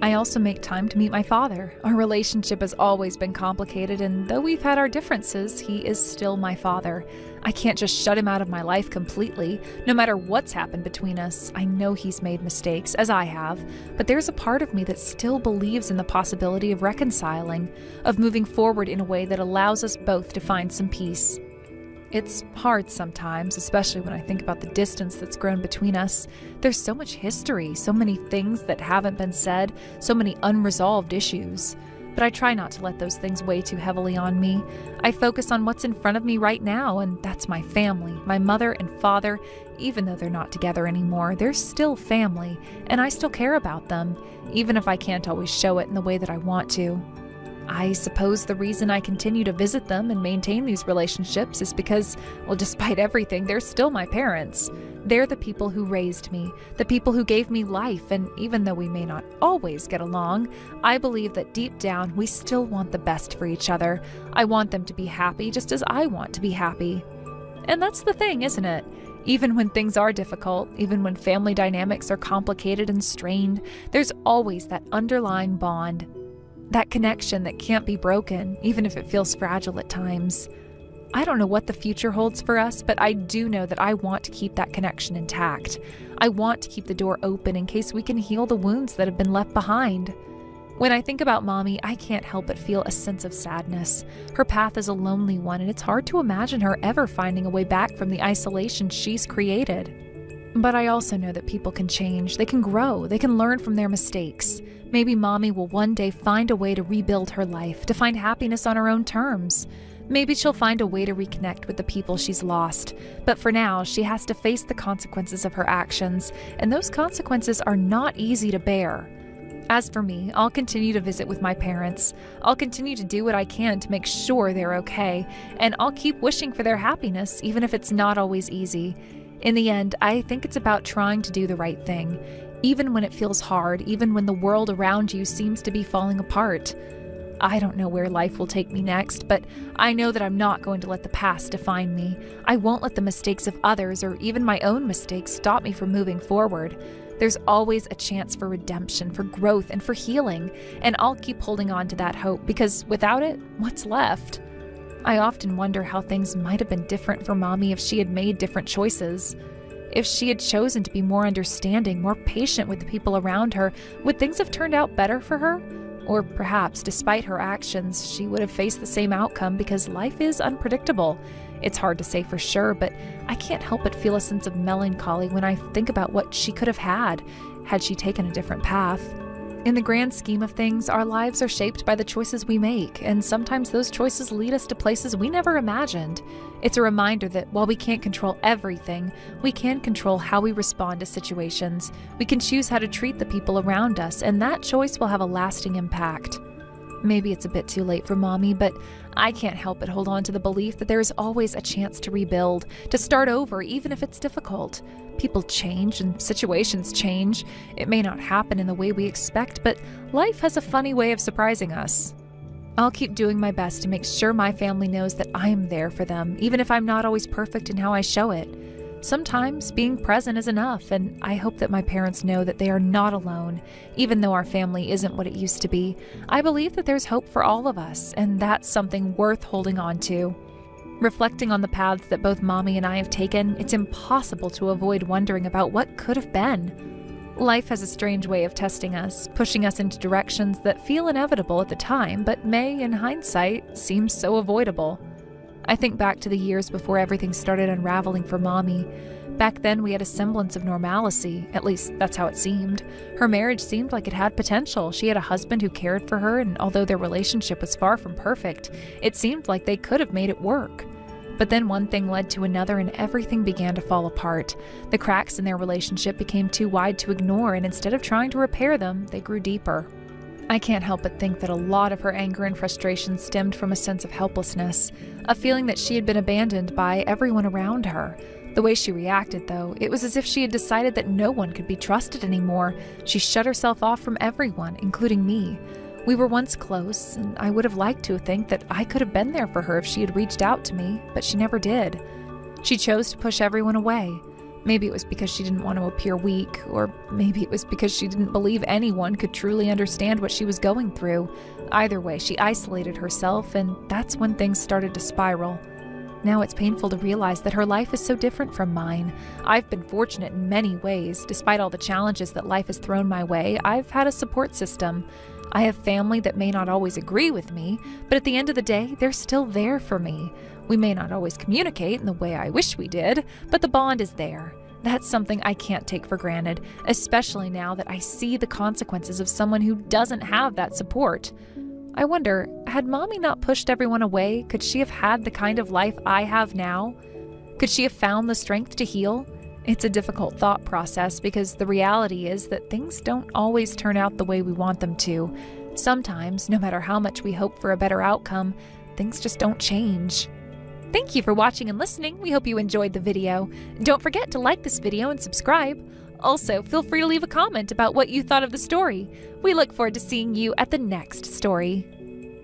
I also make time to meet my father. Our relationship has always been complicated, and though we've had our differences, he is still my father. I can't just shut him out of my life completely. No matter what's happened between us, I know he's made mistakes, as I have, but there's a part of me that still believes in the possibility of reconciling, of moving forward in a way that allows us both to find some peace. It's hard sometimes, especially when I think about the distance that's grown between us. There's so much history, so many things that haven't been said, so many unresolved issues. But I try not to let those things weigh too heavily on me. I focus on what's in front of me right now, and that's my family, my mother and father. Even though they're not together anymore, they're still family, and I still care about them, even if I can't always show it in the way that I want to. I suppose the reason I continue to visit them and maintain these relationships is because, well, despite everything, they're still my parents. They're the people who raised me, the people who gave me life, and even though we may not always get along, I believe that deep down we still want the best for each other. I want them to be happy just as I want to be happy. And that's the thing, isn't it? Even when things are difficult, even when family dynamics are complicated and strained, there's always that underlying bond. That connection that can't be broken, even if it feels fragile at times. I don't know what the future holds for us, but I do know that I want to keep that connection intact. I want to keep the door open in case we can heal the wounds that have been left behind. When I think about Mommy, I can't help but feel a sense of sadness. Her path is a lonely one, and it's hard to imagine her ever finding a way back from the isolation she's created. But I also know that people can change, they can grow, they can learn from their mistakes. Maybe Mommy will one day find a way to rebuild her life, to find happiness on her own terms. Maybe she'll find a way to reconnect with the people she's lost. But for now, she has to face the consequences of her actions, and those consequences are not easy to bear. As for me, I'll continue to visit with my parents. I'll continue to do what I can to make sure they're okay, and I'll keep wishing for their happiness, even if it's not always easy. In the end, I think it's about trying to do the right thing, even when it feels hard, even when the world around you seems to be falling apart. I don't know where life will take me next, but I know that I'm not going to let the past define me. I won't let the mistakes of others or even my own mistakes stop me from moving forward. There's always a chance for redemption, for growth, and for healing, and I'll keep holding on to that hope because without it, what's left? I often wonder how things might have been different for Mommy if she had made different choices. If she had chosen to be more understanding, more patient with the people around her, would things have turned out better for her? Or perhaps, despite her actions, she would have faced the same outcome because life is unpredictable. It's hard to say for sure, but I can't help but feel a sense of melancholy when I think about what she could have had she taken a different path. In the grand scheme of things, our lives are shaped by the choices we make, and sometimes those choices lead us to places we never imagined. It's a reminder that while we can't control everything, we can control how we respond to situations. We can choose how to treat the people around us, and that choice will have a lasting impact. Maybe it's a bit too late for Mommy, but I can't help but hold on to the belief that there is always a chance to rebuild, to start over, even if it's difficult. People change and situations change. It may not happen in the way we expect, but life has a funny way of surprising us. I'll keep doing my best to make sure my family knows that I am there for them, even if I'm not always perfect in how I show it. Sometimes being present is enough, and I hope that my parents know that they are not alone. Even though our family isn't what it used to be, I believe that there's hope for all of us, and that's something worth holding on to. Reflecting on the paths that both Mommy and I have taken, it's impossible to avoid wondering about what could have been. Life has a strange way of testing us, pushing us into directions that feel inevitable at the time, but may, in hindsight, seem so avoidable. I think back to the years before everything started unraveling for Mommy. Back then, we had a semblance of normalcy, at least that's how it seemed. Her marriage seemed like it had potential. She had a husband who cared for her, and although their relationship was far from perfect, it seemed like they could have made it work. But then one thing led to another and everything began to fall apart. The cracks in their relationship became too wide to ignore, and instead of trying to repair them, they grew deeper. I can't help but think that a lot of her anger and frustration stemmed from a sense of helplessness, a feeling that she had been abandoned by everyone around her. The way she reacted, though, it was as if she had decided that no one could be trusted anymore. She shut herself off from everyone, including me. We were once close, and I would have liked to think that I could have been there for her if she had reached out to me, but she never did. She chose to push everyone away. Maybe it was because she didn't want to appear weak, or maybe it was because she didn't believe anyone could truly understand what she was going through. Either way, she isolated herself, and that's when things started to spiral. Now it's painful to realize that her life is so different from mine. I've been fortunate in many ways. Despite all the challenges that life has thrown my way, I've had a support system. I have family that may not always agree with me, but at the end of the day, they're still there for me. We may not always communicate in the way I wish we did, but the bond is there. That's something I can't take for granted, especially now that I see the consequences of someone who doesn't have that support. I wonder, had Mommy not pushed everyone away, could she have had the kind of life I have now? Could she have found the strength to heal? It's a difficult thought process because the reality is that things don't always turn out the way we want them to. Sometimes, no matter how much we hope for a better outcome, things just don't change. Thank you for watching and listening. We hope you enjoyed the video. Don't forget to like this video and subscribe. Also, feel free to leave a comment about what you thought of the story. We look forward to seeing you at the next story.